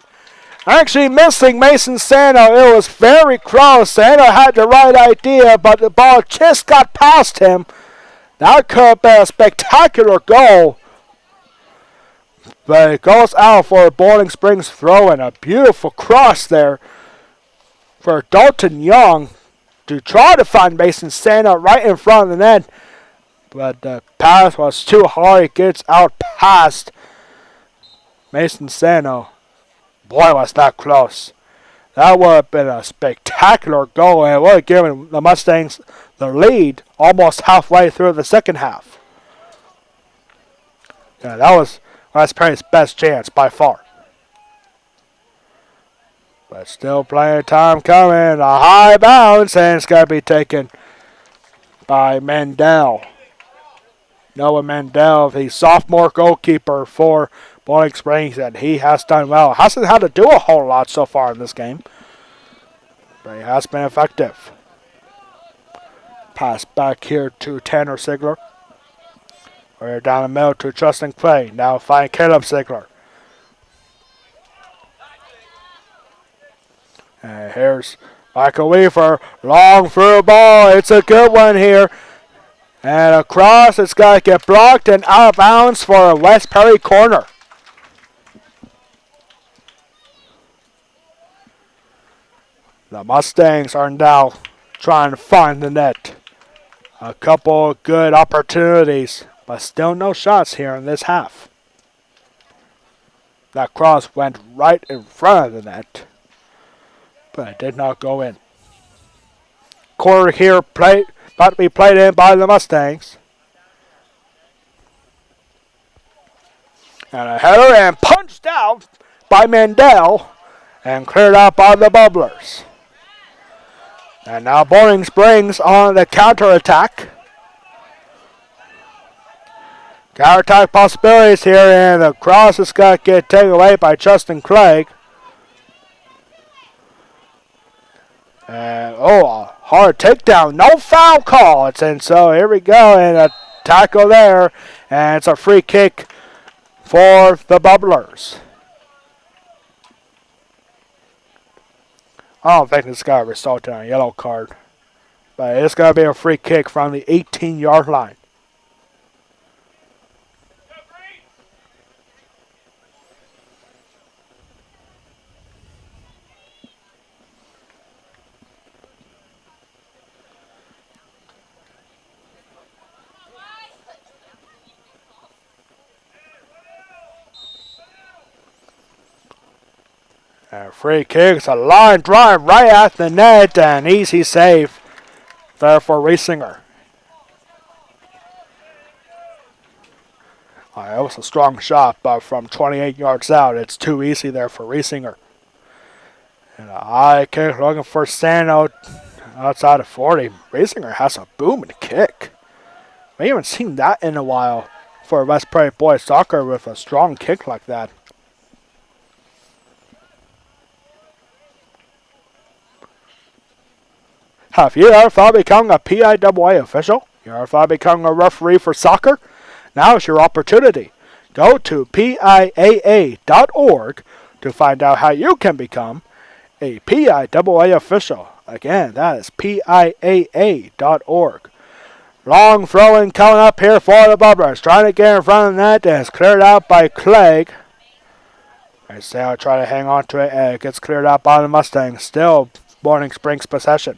Actually missing Mason Sano. It was very close. Sano had the right idea, but the ball just got past him. That could have been a spectacular goal. But it goes out for a Bowling Springs throw, and a beautiful cross there for Dalton Young to try to find Mason Sano right in front of the net. But the pass was too hard. It gets out past Mason Sano. Boy, was that close. That would have been a spectacular goal, and it would have given the Mustangs the lead almost halfway through the second half. Yeah, that was West Prairie's best chance by far. But still plenty of time coming. A high bounce, and it's going to be taken by Mendel. Noah Mendel, the sophomore goalkeeper for Bowling Springs, and he has done well. Hasn't had to do a whole lot so far in this game, but he has been effective. Pass back here to Tanner Sigler. We're down the middle to Justin Clay. Now find Caleb Sigler. And here's Michael Weaver. Long through ball. It's a good one here. And across, it's got to get blocked and out of bounds for a West Prairie corner. The Mustangs are now trying to find the net. A couple of good opportunities, but still no shots here in this half. That cross went right in front of the net, but it did not go in. Corner here about to be played in by the Mustangs. And a header and punched out by Mendel and cleared out by the Bubblers. And now Bowling Springs on the counterattack. Counterattack possibilities here, and the cross is going to get taken away by Justin Clegg. And, a hard takedown. No foul call. And so here we go, and a tackle there. And it's a free kick for the Bubblers. I don't think this is going to result in a yellow card, but it's going to be a free kick from the 18-yard line. Free kick, it's a line drive right at the net, and easy save there for Riesinger. That was a strong shot, but from 28 yards out, it's too easy there for Riesinger. And a high kick looking for Sano outside of 40. Riesinger has a booming kick. We haven't seen that in a while for West Prairie boys soccer with a strong kick like that. Have you ever thought of becoming a PIAA official? You ever thought of becoming a referee for soccer? Now is your opportunity. Go to PIAA.org to find out how you can become a PIAA official. Again, that is PIAA.org. Long throwing coming up here for the Bubblers. Trying to get in front of the net, and it's cleared out by Clegg. I'll try to hang on to it, and it gets cleared out by the Mustangs. Still Bowling Springs possession.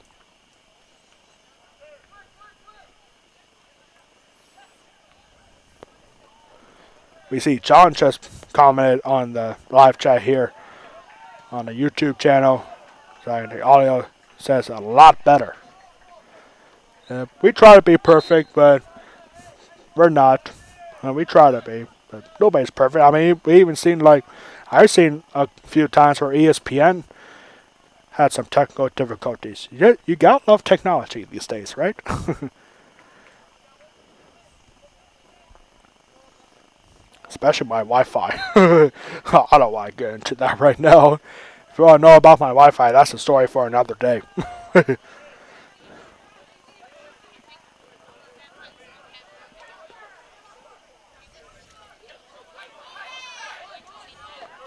We see John just commented on the live chat here on the YouTube channel. So the audio says a lot better. We try to be perfect, but we're not. We try to be, but nobody's perfect. I mean, we even seen I've seen a few times where ESPN had some technical difficulties. You gotta love technology these days, right? Especially my Wi-Fi. I don't want to get into that right now. If you want to know about my Wi-Fi, that's a story for another day.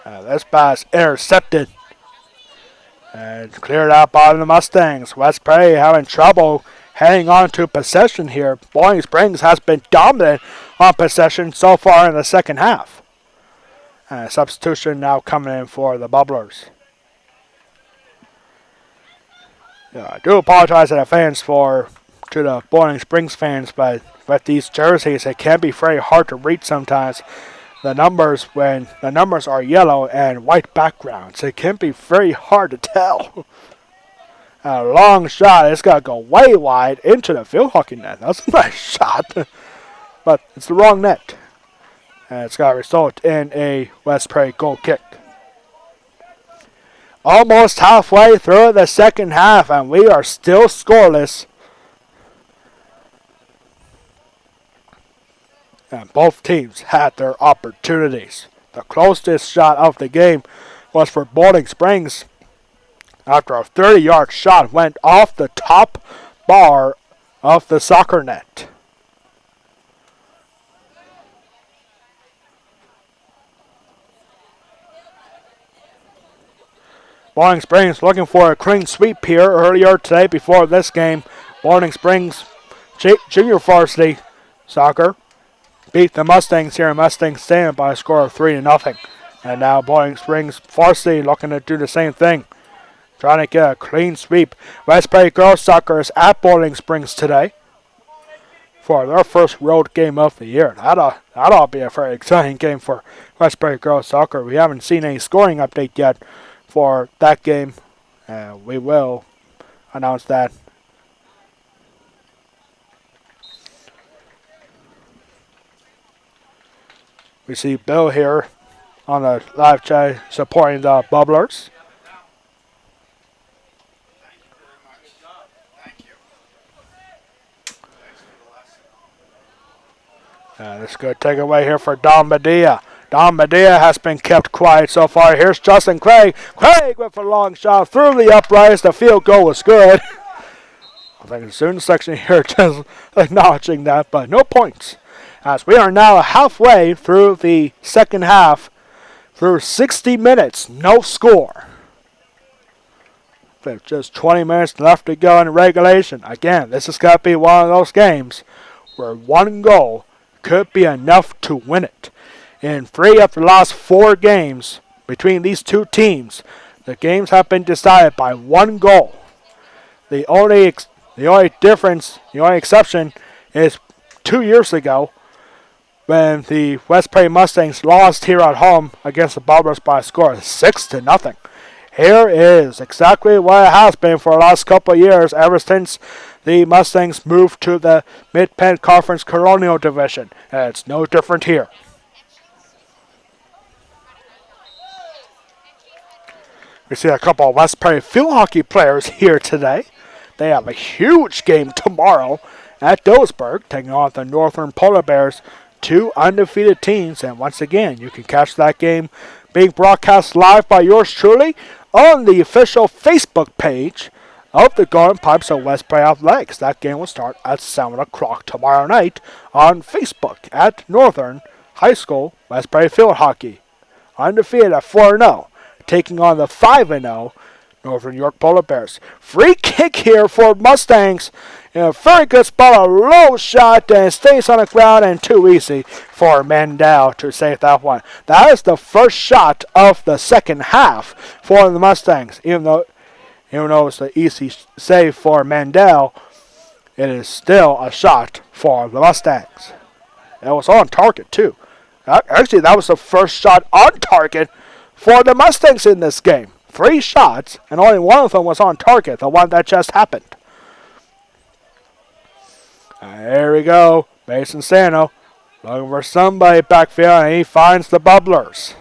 This pass intercepted and cleared out by the Mustangs. West Prairie having trouble hanging on to possession here. Bowling Springs has been dominant on possession so far in the second half. And substitution now coming in for the Bubblers. I do apologize to the fans to the Bowling Springs fans, but with these jerseys, it can be very hard to read sometimes. The numbers, when the numbers are yellow and white backgrounds, it can be very hard to tell. A long shot, it's got to go way wide into the field hockey net. That's a nice shot, but it's the wrong net. And it's got to result in a West Prairie goal kick. Almost halfway through the second half, and we are still scoreless. And both teams had their opportunities. The closest shot of the game was for Bowling Springs after a 30-yard shot went off the top bar of the soccer net. Bowling Springs looking for a clean sweep here earlier today before this game. Bowling Springs junior varsity soccer beat the Mustangs here in Mustang Stadium by a score of 3-0. And now Bowling Springs varsity looking to do the same thing. Trying to get a clean sweep. West Prairie Girls Soccer is at Bowling Springs today for their first road game of the year. That'll be a very exciting game for West Prairie Girls Soccer. We haven't seen any scoring update yet for that game. We will announce that. We see Bill here on the live chat supporting the Bubblers. This is a good takeaway here for Don Medea. Don Medea has been kept quiet so far. Here's Justin Craig. Craig with a long shot through the uprights. The field goal was good. I think the student section here just acknowledging that, but no points. As we are now halfway through the second half, through 60 minutes, no score. With just 20 minutes left to go in regulation. Again, this is going to be one of those games where one goal could be enough to win it. In 3 of the last 4 games between these two teams, the games have been decided by 1 goal. The only exception is 2 years ago when the West Prairie Mustangs lost here at home against the Bobblers by a score of 6-0. Here is exactly what it has been for the last couple of years, ever since the Mustangs moved to the Mid-Penn Conference Colonial Division. And it's no different here. We see a couple of West Prairie field hockey players here today. They have a huge game tomorrow at Dillsburg, taking on the Northern Polar Bears, 2 undefeated teams. And once again, you can catch that game being broadcast live by yours truly on the official Facebook page of the Golden Pipes of West Prairie Athletics. That game will start at 7 o'clock tomorrow night on Facebook at Northern High School West Prairie Field Hockey. Undefeated at 4-0, taking on the 5-0 Northern York Polar Bears. Free kick here for Mustangs. In a very good spot, a low shot, and stays on the ground, and too easy for Mandel to save that one. That is the first shot of the second half for the Mustangs. Even though it's an easy save for Mandel, it is still a shot for the Mustangs. It was on target too. Actually, that was the first shot on target for the Mustangs in this game. 3 shots, and only one of them was on target, the one that just happened. There we go. Mason Sano looking for somebody backfield, and he finds the Bubblers.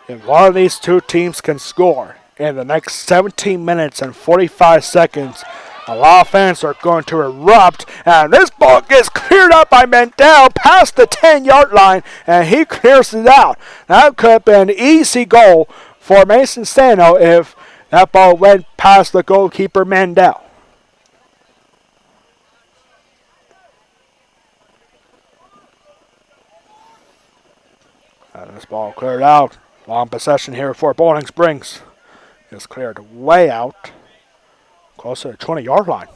If one of these two teams can score in the next 17 minutes and 45 seconds, a lot of fans are going to erupt, and this ball gets cleared up by Mendel past the 10-yard line, and he clears it out. That could have been an easy goal for Mason Sano if that ball went past the goalkeeper Mendel. And this ball cleared out. Long possession here for Bowling Springs. It's cleared way out, close to the 20-yard line.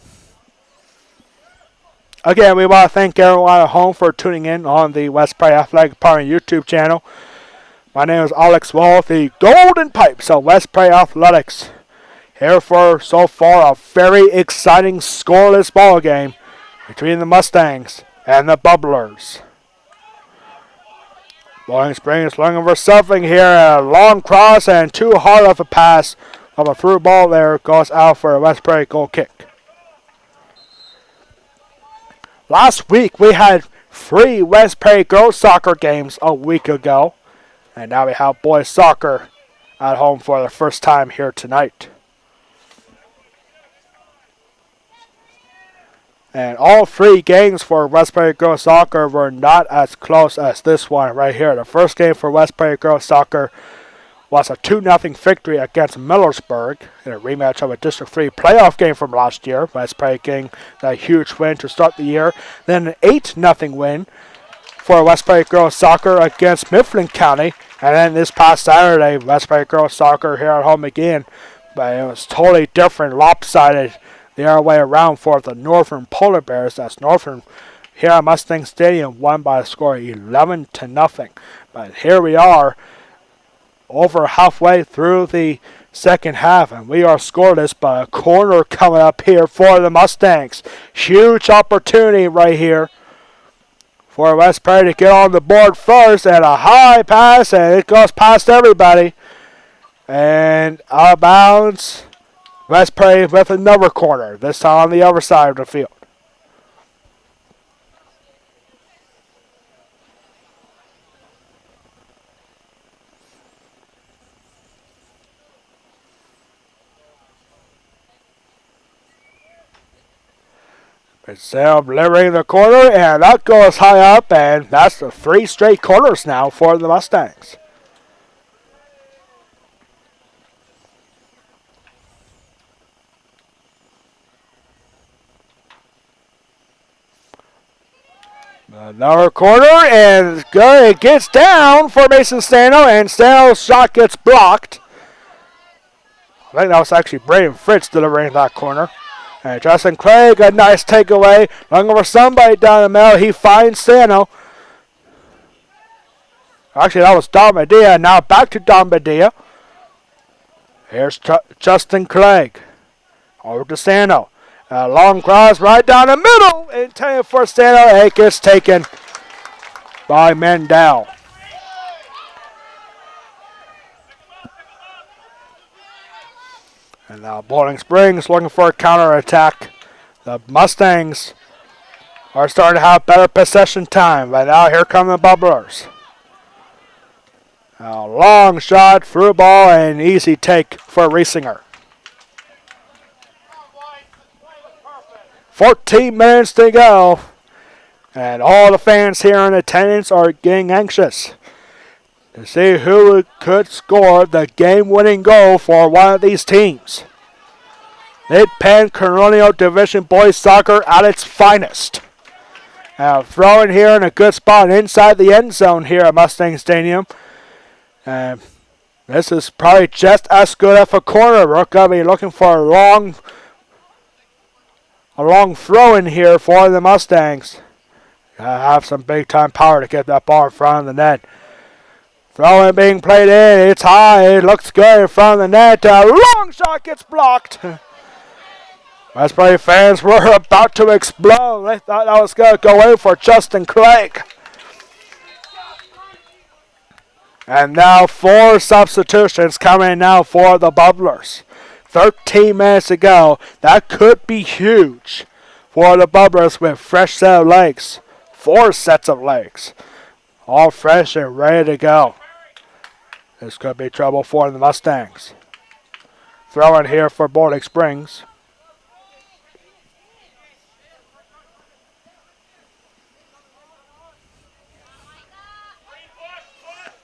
Again, we want to thank everyone at home for tuning in on the West Prairie Athletic Department YouTube channel. My name is Alex Wall, the Golden Pipes of West Prairie Athletics. Here for, so far, a very exciting scoreless ball game between the Mustangs and the Bubblers. Bowling Springs looking for something here. A long cross and too hard of a pass of a through ball there goes out for a West Prairie goal kick. Last week we had 3 West Prairie girls soccer games a week ago. And now we have boys soccer at home for the first time here tonight. And all 3 games for West Prairie Girls Soccer were not as close as this one right here. The first game for West Prairie Girls Soccer was a 2-0 victory against Millersburg in a rematch of a District 3 playoff game from last year. West Prairie getting that huge win to start the year. Then an 8-0 win for West Prairie Girls Soccer against Mifflin County. And then this past Saturday, West Prairie Girls Soccer here at home again. But it was totally different, lopsided the other way around for the Northern Polar Bears. That's Northern here at Mustang Stadium won by a score of 11-0. But here we are over halfway through the second half, and we are scoreless, but a corner coming up here for the Mustangs. Huge opportunity right here for West Prairie to get on the board first, and a high pass, and it goes past everybody. And out of bounds. West Prairie with another corner, this time on the other side of the field. It's delivering the corner, and that goes high up, and that's the 3 straight corners now for the Mustangs. Another corner, and it's good. It gets down for Mason Stano, and Stano's shot gets blocked. I think that was actually Braden Fritz delivering that corner. And Justin Craig, a nice takeaway. Looking for somebody down the middle. He finds Stano. Actually, that was Don Medea. Now back to Don Medea. Here's Justin Craig. Over to Stano. A long cross right down the middle. Intended for Stano. It gets taken by Mendel. And now Bowling Springs looking for a counterattack. The Mustangs are starting to have better possession time. But now here come the Bubblers. A long shot, through ball, and easy take for Riesinger. 14 minutes to go. And all the fans here in attendance are getting anxious to see who could score the game-winning goal for one of these teams. Mid-Penn Colonial Division Boys Soccer at its finest. Throwing here in a good spot inside the end zone here at Mustang Stadium. And this is probably just as good of a corner. We're going to be looking for a long throw in here for the Mustangs. Have some big-time power to get that ball in front of the net. Throwing being played in. It's high. It looks good in front of the net. A long shot gets blocked. West Prairie fans were about to explode. They thought that was going to go in for Justin Clegg. And now 4 substitutions coming now for the Bubblers. 13 minutes to go. That could be huge for the Bubblers with fresh set of legs. 4 sets of legs. All fresh and ready to go. This could be trouble for the Mustangs. Throw in here for Bowling Springs.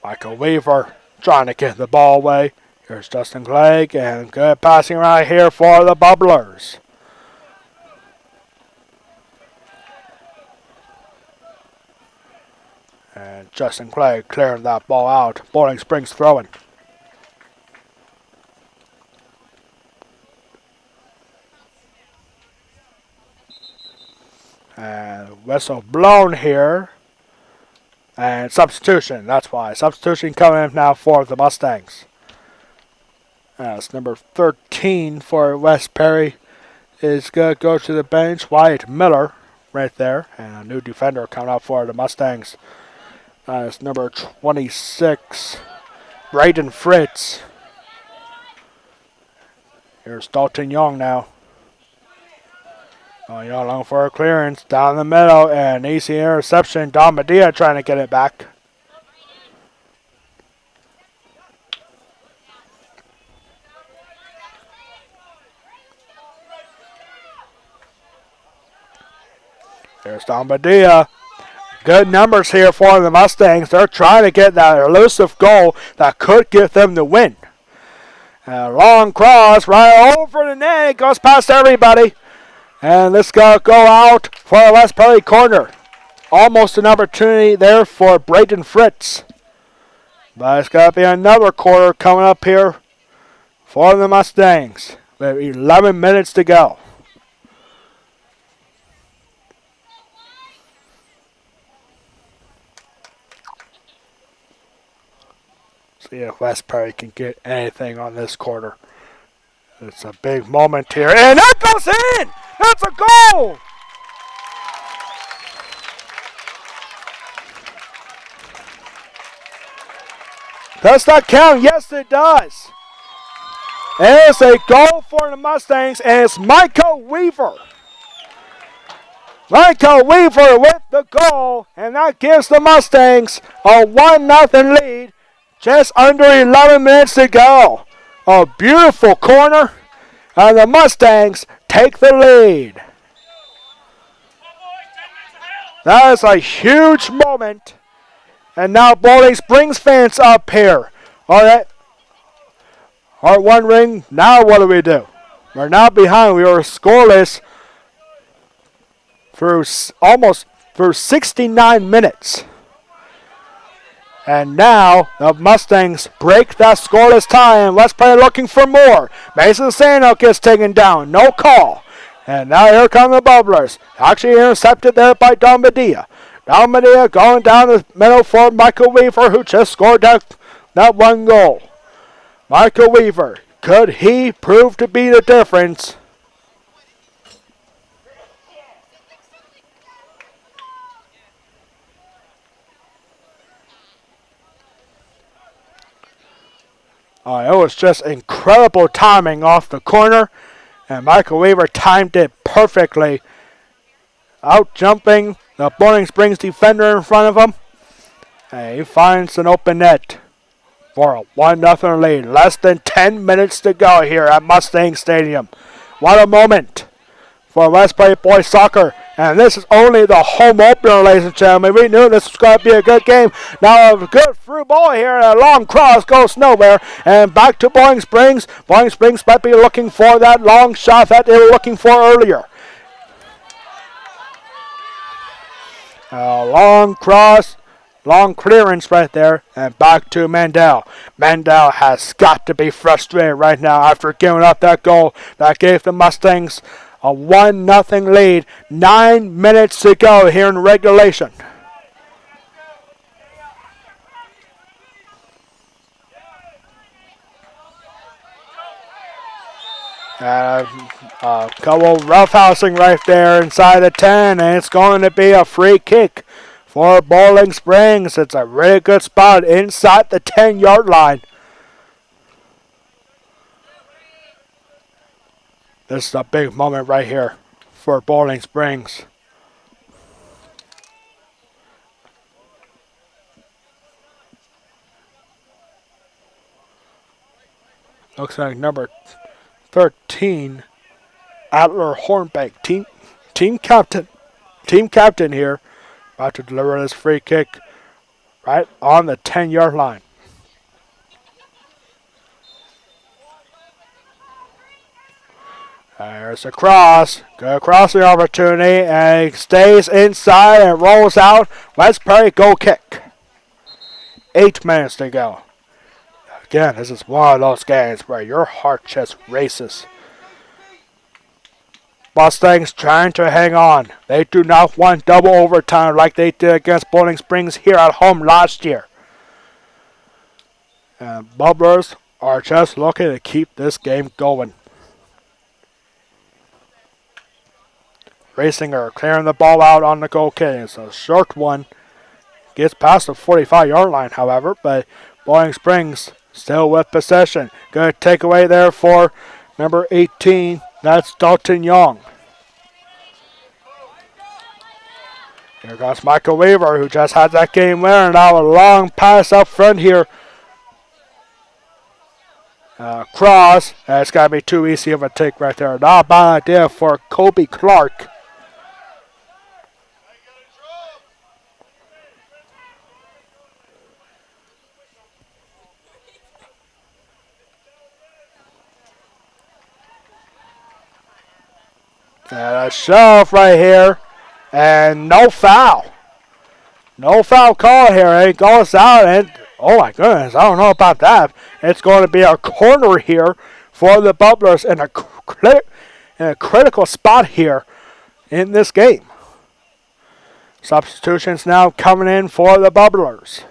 Michael Weaver trying to get the ball away. Here's Justin Clegg, and good passing right here for the Bubblers. And Justin Clegg clearing that ball out. Bowling Springs throwing. And whistle blown here. And substitution, that's why. Substitution coming in now for the Mustangs. That's number 13 for West Perry is going to go to the bench. Wyatt Miller right there. And a new defender coming out for the Mustangs. That's number 26, Braden Fritz. Here's Dalton Young now. Oh, Young looking for a clearance down the middle, and easy interception. Don Medea trying to get it back. There's Don Medea. Good numbers here for the Mustangs. They're trying to get that elusive goal that could give them the win. A long cross right over the net. It goes past everybody. And this going to go out for a West Perry corner. Almost an opportunity there for Braden Fritz. But it's going to be another quarter coming up here for the Mustangs. With 11 minutes to go. See if West Perry can get anything on this quarter. It's a big moment here. And that goes in! That's a goal! Does that count? Yes, it does. It's a goal for the Mustangs, and it's Michael Weaver. Michael Weaver with the goal, and that gives the Mustangs a 1-0 lead. Just under 11 minutes to go. A beautiful corner, and the Mustangs take the lead. That is a huge moment. And now Bowling Springs fans up here. All right. Are wondering, now what do? We're now behind. We were scoreless for almost 69 minutes. And now the Mustangs break that scoreless tie, and West Perry looking for more. Mason Sano gets taken down. No call. And now here come the Bubblers. Actually intercepted there by Don Medea. Don Medea going down the middle for Michael Weaver, who just scored that one goal. Michael Weaver, could he prove to be the difference? It was just incredible timing off the corner, and Michael Weaver timed it perfectly, out jumping the Bowling Springs defender in front of him, and he finds an open net for a 1-0 lead. Less than 10 minutes to go here at Mustang Stadium. What a moment for West Perry boys soccer. And this is only the home opener, ladies and gentlemen. We knew this was going to be a good game. Now a good through ball here, and a long cross goes nowhere. And back to Bowling Springs. Bowling Springs might be looking for that long shot that they were looking for earlier. A long cross, long clearance right there, and back to Mandel. Mandel has got to be frustrated right now after giving up that goal that gave the Mustangs a 1-0 lead. 9 minutes to go here in regulation. Couple roughhousing right there inside the 10, and it's going to be a free kick for Bowling Springs. It's a really good spot inside the 10-yard line. This is a big moment right here for Bowling Springs. Looks like number 13, Adler Hornbeck, team captain here, about to deliver this free kick right on the 10-yard line. There's a cross. Good crossing opportunity, and he stays inside and rolls out. West Prairie goal kick. 8 minutes to go. Again, this is one of those games where your heart just races. Mustangs trying to hang on. They do not want double overtime like they did against Bowling Springs here at home last year. And Bubblers are just looking to keep this game going. Racing clearing the ball out on the goal kick. It's a short one. Gets past the 45-yard line, however, but Bowling Springs still with possession. Good takeaway there for number 18. That's Dalton Young. Here comes Michael Weaver, who just had that game winner. Now a long pass up front here. Cross. That's got to be too easy of a take right there. Not a bad idea for Kobe Clark. And a shove right here. And no foul. No foul call here. It goes out and, oh my goodness, I don't know about that. It's going to be a corner here for the Bubblers in a critical spot here in this game. Substitutions now coming in for the Bubblers.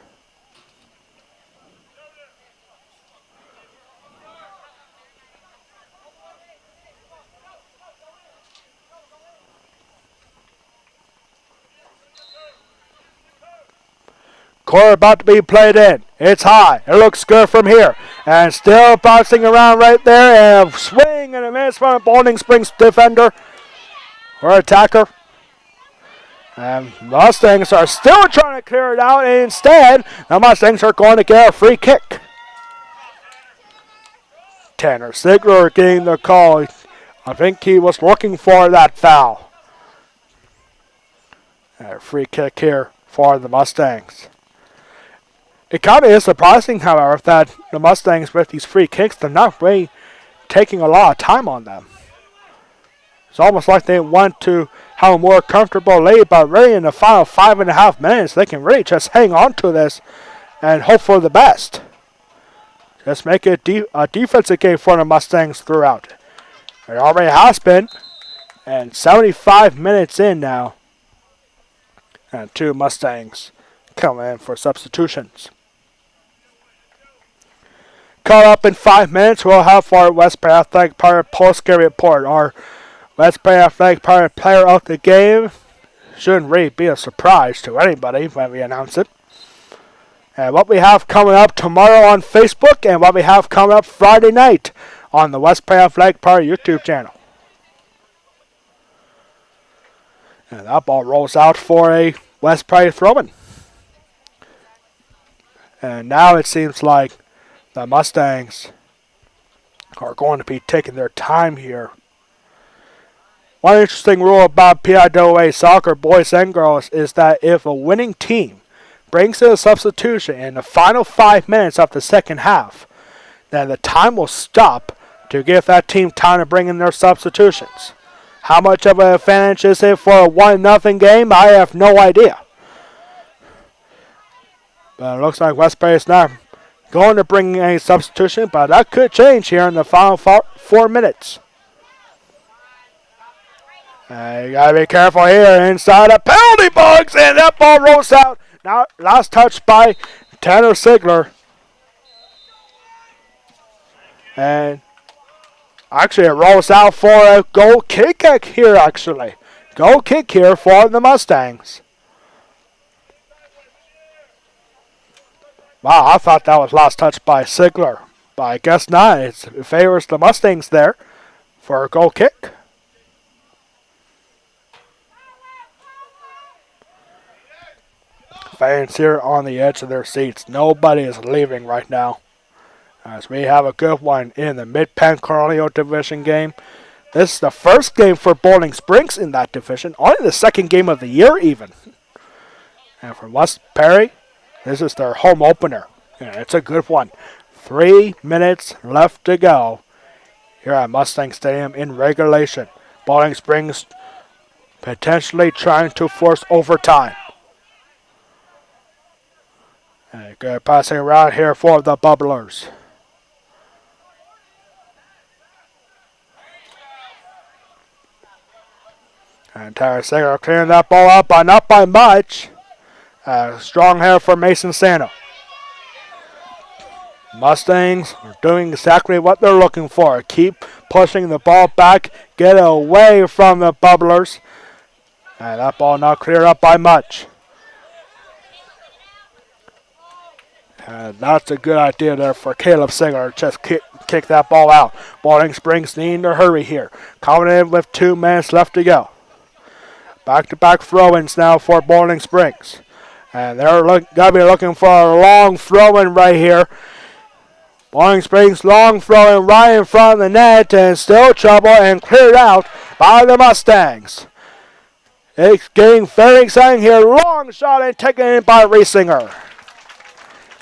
Corner about to be played in. It's high. It looks good from here. And still bouncing around right there. And a swing and a miss from a Bowling Springs defender or attacker. And Mustangs are still trying to clear it out. And instead, the Mustangs are going to get a free kick. Tanner Sigler getting the call. I think he was looking for that foul. A free kick here for the Mustangs. It kind of is surprising, however, that the Mustangs with these free kicks, they're not really taking a lot of time on them. It's almost like they want to have a more comfortable lead, but really in the final 5.5 minutes, they can really just hang on to this and hope for the best. Just make it a defensive game for the Mustangs throughout. It already has been, and 75 minutes in now, and 2 Mustangs come in for substitutions. Caught up in 5 minutes, we'll have our West Prairie Athletic Pirate post-game report. Our West Prairie Athletic Pirate player of the game shouldn't really be a surprise to anybody when we announce it. And what we have coming up tomorrow on Facebook and what we have coming up Friday night on the West Prairie Athletic Pirate YouTube channel. And that ball rolls out for a West Prairie throw-in. And now it seems like the Mustangs are going to be taking their time here. One interesting rule about PIAA soccer, boys and girls, is that if a winning team brings in a substitution in the final 5 minutes of the second half, then the time will stop to give that team time to bring in their substitutions. How much of an advantage is it for a 1-0 game? I have no idea. But it looks like West Prairie is not going to bring in a substitution, but that could change here in the final 4 minutes. You got to be careful here inside the penalty box, and that ball rolls out. Now, last touch by Tanner Sigler. And Actually, it rolls out for a goal kick here, actually. Goal kick here for the Mustangs. Wow, I thought that was last touch by Sigler. But I guess not. It favors the Mustangs there for a goal kick. Fans here on the edge of their seats. Nobody is leaving right now, as we have a good one in the Mid-Penn Colonial Division game. This is the first game for Bowling Springs in that division. Only the second game of the year even. And for West Perry, this is their home opener. And it's a good one. 3 minutes left to go here at Mustang Stadium in regulation. Bowling Springs potentially trying to force overtime. And good passing around here for the Bubblers. And Tyler Singer clearing that ball up, but not by much. Strong here for Mason Sano. Mustangs are doing exactly what they're looking for. Keep pushing the ball back, get away from the Bubblers. And that ball not cleared up by much. And that's a good idea there for Caleb Singer. Just kick that ball out. Bowling Springs needing to hurry here. Coming in with 2 minutes left to go. Back-to-back throw-ins now for Bowling Springs. And they're going to be looking for a long throw-in right here. Bowling Springs long throw-in right in front of the net, and still trouble and cleared out by the Mustangs. It's getting very exciting here. Long shot and taken in by Riesinger.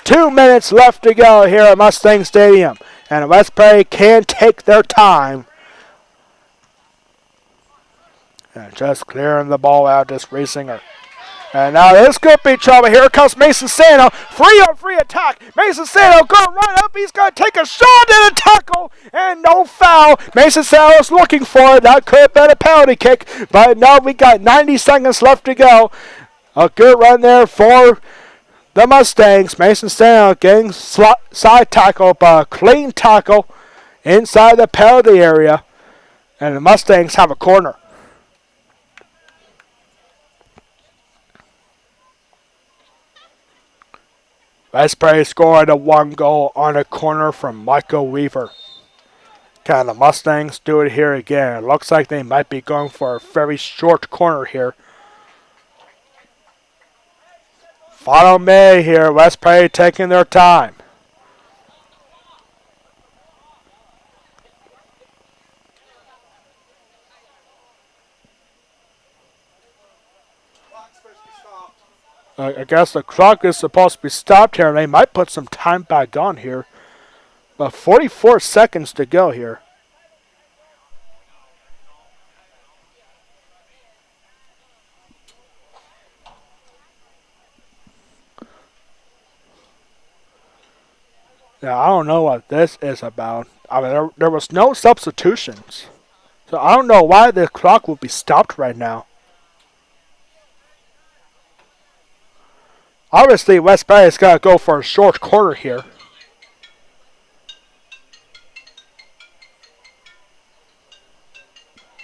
2 minutes left to go here at Mustang Stadium. And West Perry can take their time. And just clearing the ball out, just Riesinger. And now this could be trouble. Here comes Mason Sano. Free attack. Mason Sano going right up. He's going to take a shot and a tackle. And no foul. Mason Sano is looking for it. That could have been a penalty kick. But no, we got 90 seconds left to go. A good run there for the Mustangs. Mason Sano getting side tackle, but a clean tackle inside the penalty area. And the Mustangs have a corner. West Perry scored a 1 goal on a corner from Michael Weaver. Can the Mustangs do it here again? It looks like they might be going for a very short corner here. Final minute here. West Perry taking their time. I guess the clock is supposed to be stopped here. They might put some time back on here. But 44 seconds to go here. Now, I don't know what this is about. I mean, there was no substitutions. So I don't know why the clock would be stopped right now. Obviously, West Perry is going to go for a short quarter here.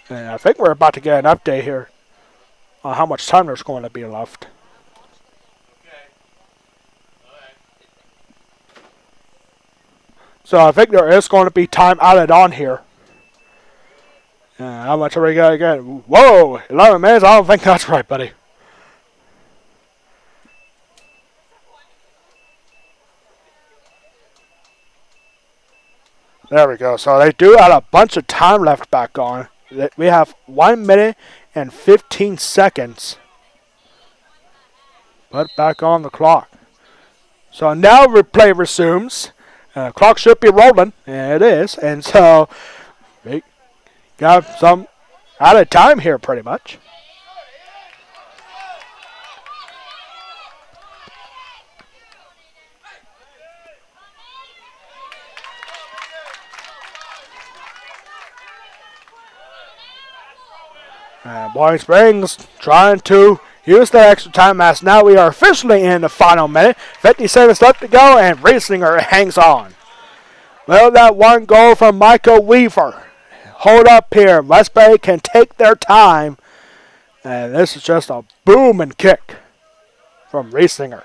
And I think we're about to get an update here on how much time there's going to be left. So I think there is going to be time added on here. How much are we going to get? Whoa, 11 minutes? I don't think that's right, buddy. There we go. So they do add a bunch of time left back on. We have 1 minute and 15 seconds. Put back on the clock. So now replay resumes. Clock should be rolling, and it is. And so we got some added time here pretty much. Bowling Springs trying to use that extra time as now we are officially in the final minute. 50 seconds left to go, and Riesinger hangs on. Well, that 1 goal from Michael Weaver. hold up here. Westbury can take their time. And this is just a booming kick from Riesinger.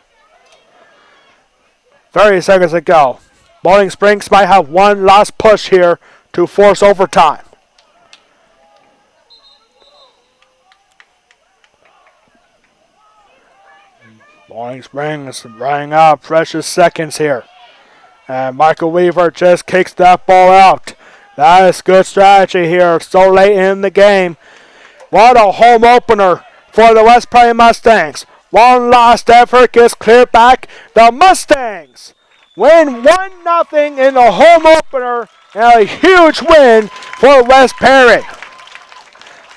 30 seconds to go. Bowling Springs might have one last push here to force overtime. Bowling Springs running up precious seconds here. And Michael Weaver just kicks that ball out. That is good strategy here so late in the game. What a home opener for the West Prairie Mustangs. One last effort gets cleared back. The Mustangs win 1-0 in the home opener and a huge win for West Prairie.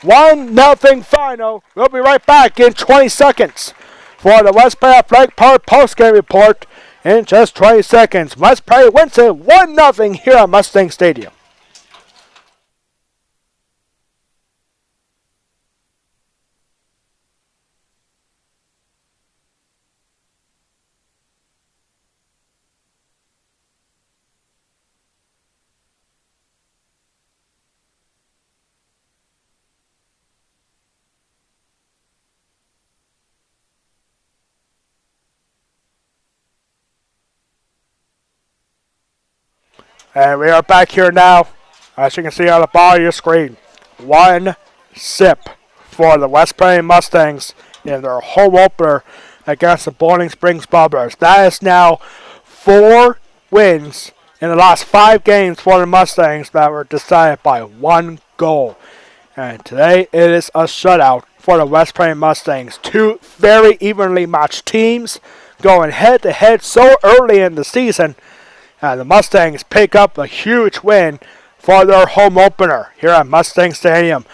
1-0 final. We'll be right back in 20 seconds for the West Prairie Athletic Park postgame report in just 20 seconds. West Prairie wins it 1-0 here at Mustang Stadium. And we are back here now. As you can see on the bottom of your screen, 1 sip for the West Prairie Mustangs in their home opener against the Bowling Springs Bubblers. That is now 4 wins in the last 5 games for the Mustangs that were decided by 1 goal. And today it is a shutout for the West Prairie Mustangs. 2 very evenly matched teams going head to head so early in the season. And the Mustangs pick up a huge win for their home opener here at Mustang Stadium.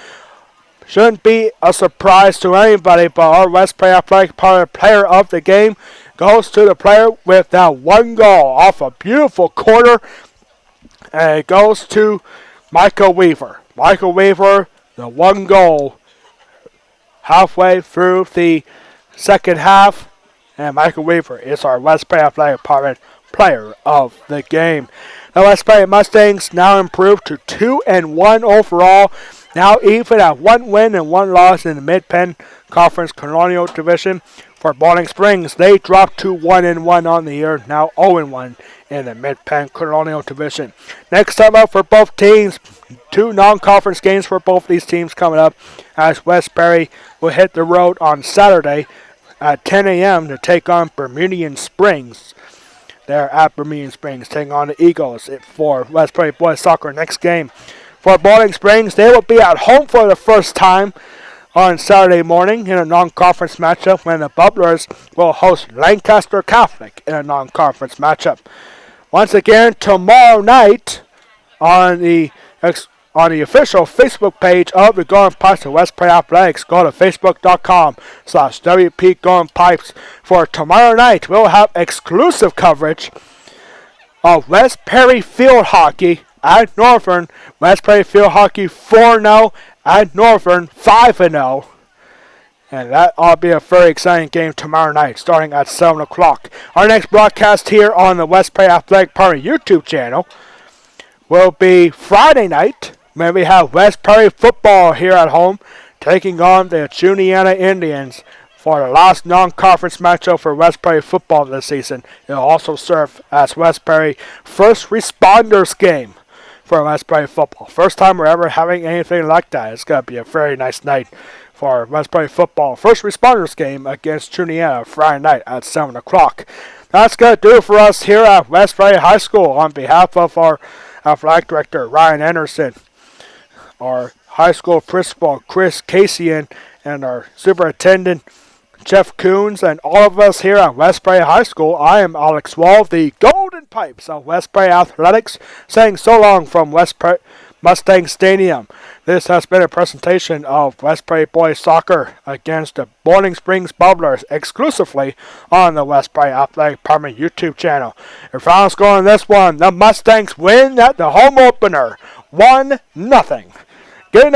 Shouldn't be a surprise to anybody, but our West Prairie Athletic player of the game goes to the player with that 1 goal off a beautiful corner. And it goes to Michael Weaver. Michael Weaver, the 1 goal halfway through the second half. And Michael Weaver is our West Prairie Athletic player of the game. The West Prairie Mustangs now improved to 2-1 overall. Now even at 1 win and 1 loss in the Mid-Penn Conference Colonial Division. For Bowling Springs, they dropped to 1-1 on the year. Now 0-1 in the Mid-Penn Colonial Division. Next time up for both teams, 2 non-conference games for both these teams coming up, as West Prairie will hit the road on Saturday at 10 a.m. to take on Bermudian Springs. They're at Bermudian Springs taking on the Eagles for West Prairie Boys Soccer next game. For Bowling Springs, they will be at home for the first time on Saturday morning in a non-conference matchup when the Bubblers will host Lancaster Catholic in a non-conference matchup. Once again, tomorrow night on the official Facebook page of the Golden Pipes of West Prairie Athletics, go to facebook.com/WP Golden Pipes. For tomorrow night, we'll have exclusive coverage of West Prairie Field Hockey at Northern. West Prairie Field Hockey 4-0 at Northern 5-0. And that ought to be a very exciting game tomorrow night, starting at 7 o'clock. Our next broadcast here on the West Prairie Athletic Party YouTube channel will be Friday night, when we have West Prairie football here at home, taking on the Juniata Indians for the last non-conference matchup for West Prairie football this season. It will also serve as West Prairie first responders game for West Prairie football. First time we're ever having anything like that. It's going to be a very nice night for West Prairie football. First responders game against Juniata Friday night at 7 o'clock. That's going to do it for us here at West Prairie High School. On behalf of our athletic director, Ryan Anderson, our high school principal, Chris Casian, and our superintendent, Jeff Coons, and all of us here at West Prairie High School, I am Alex Wall, the Golden Pipes of West Prairie Athletics, saying so long from West Prairie Mustang Stadium. This has been a presentation of West Prairie Boys Soccer against the Bowling Springs Bubblers exclusively on the West Prairie Athletic Department YouTube channel. Your final score on this one, the Mustangs win at the home opener, 1-0. Good night.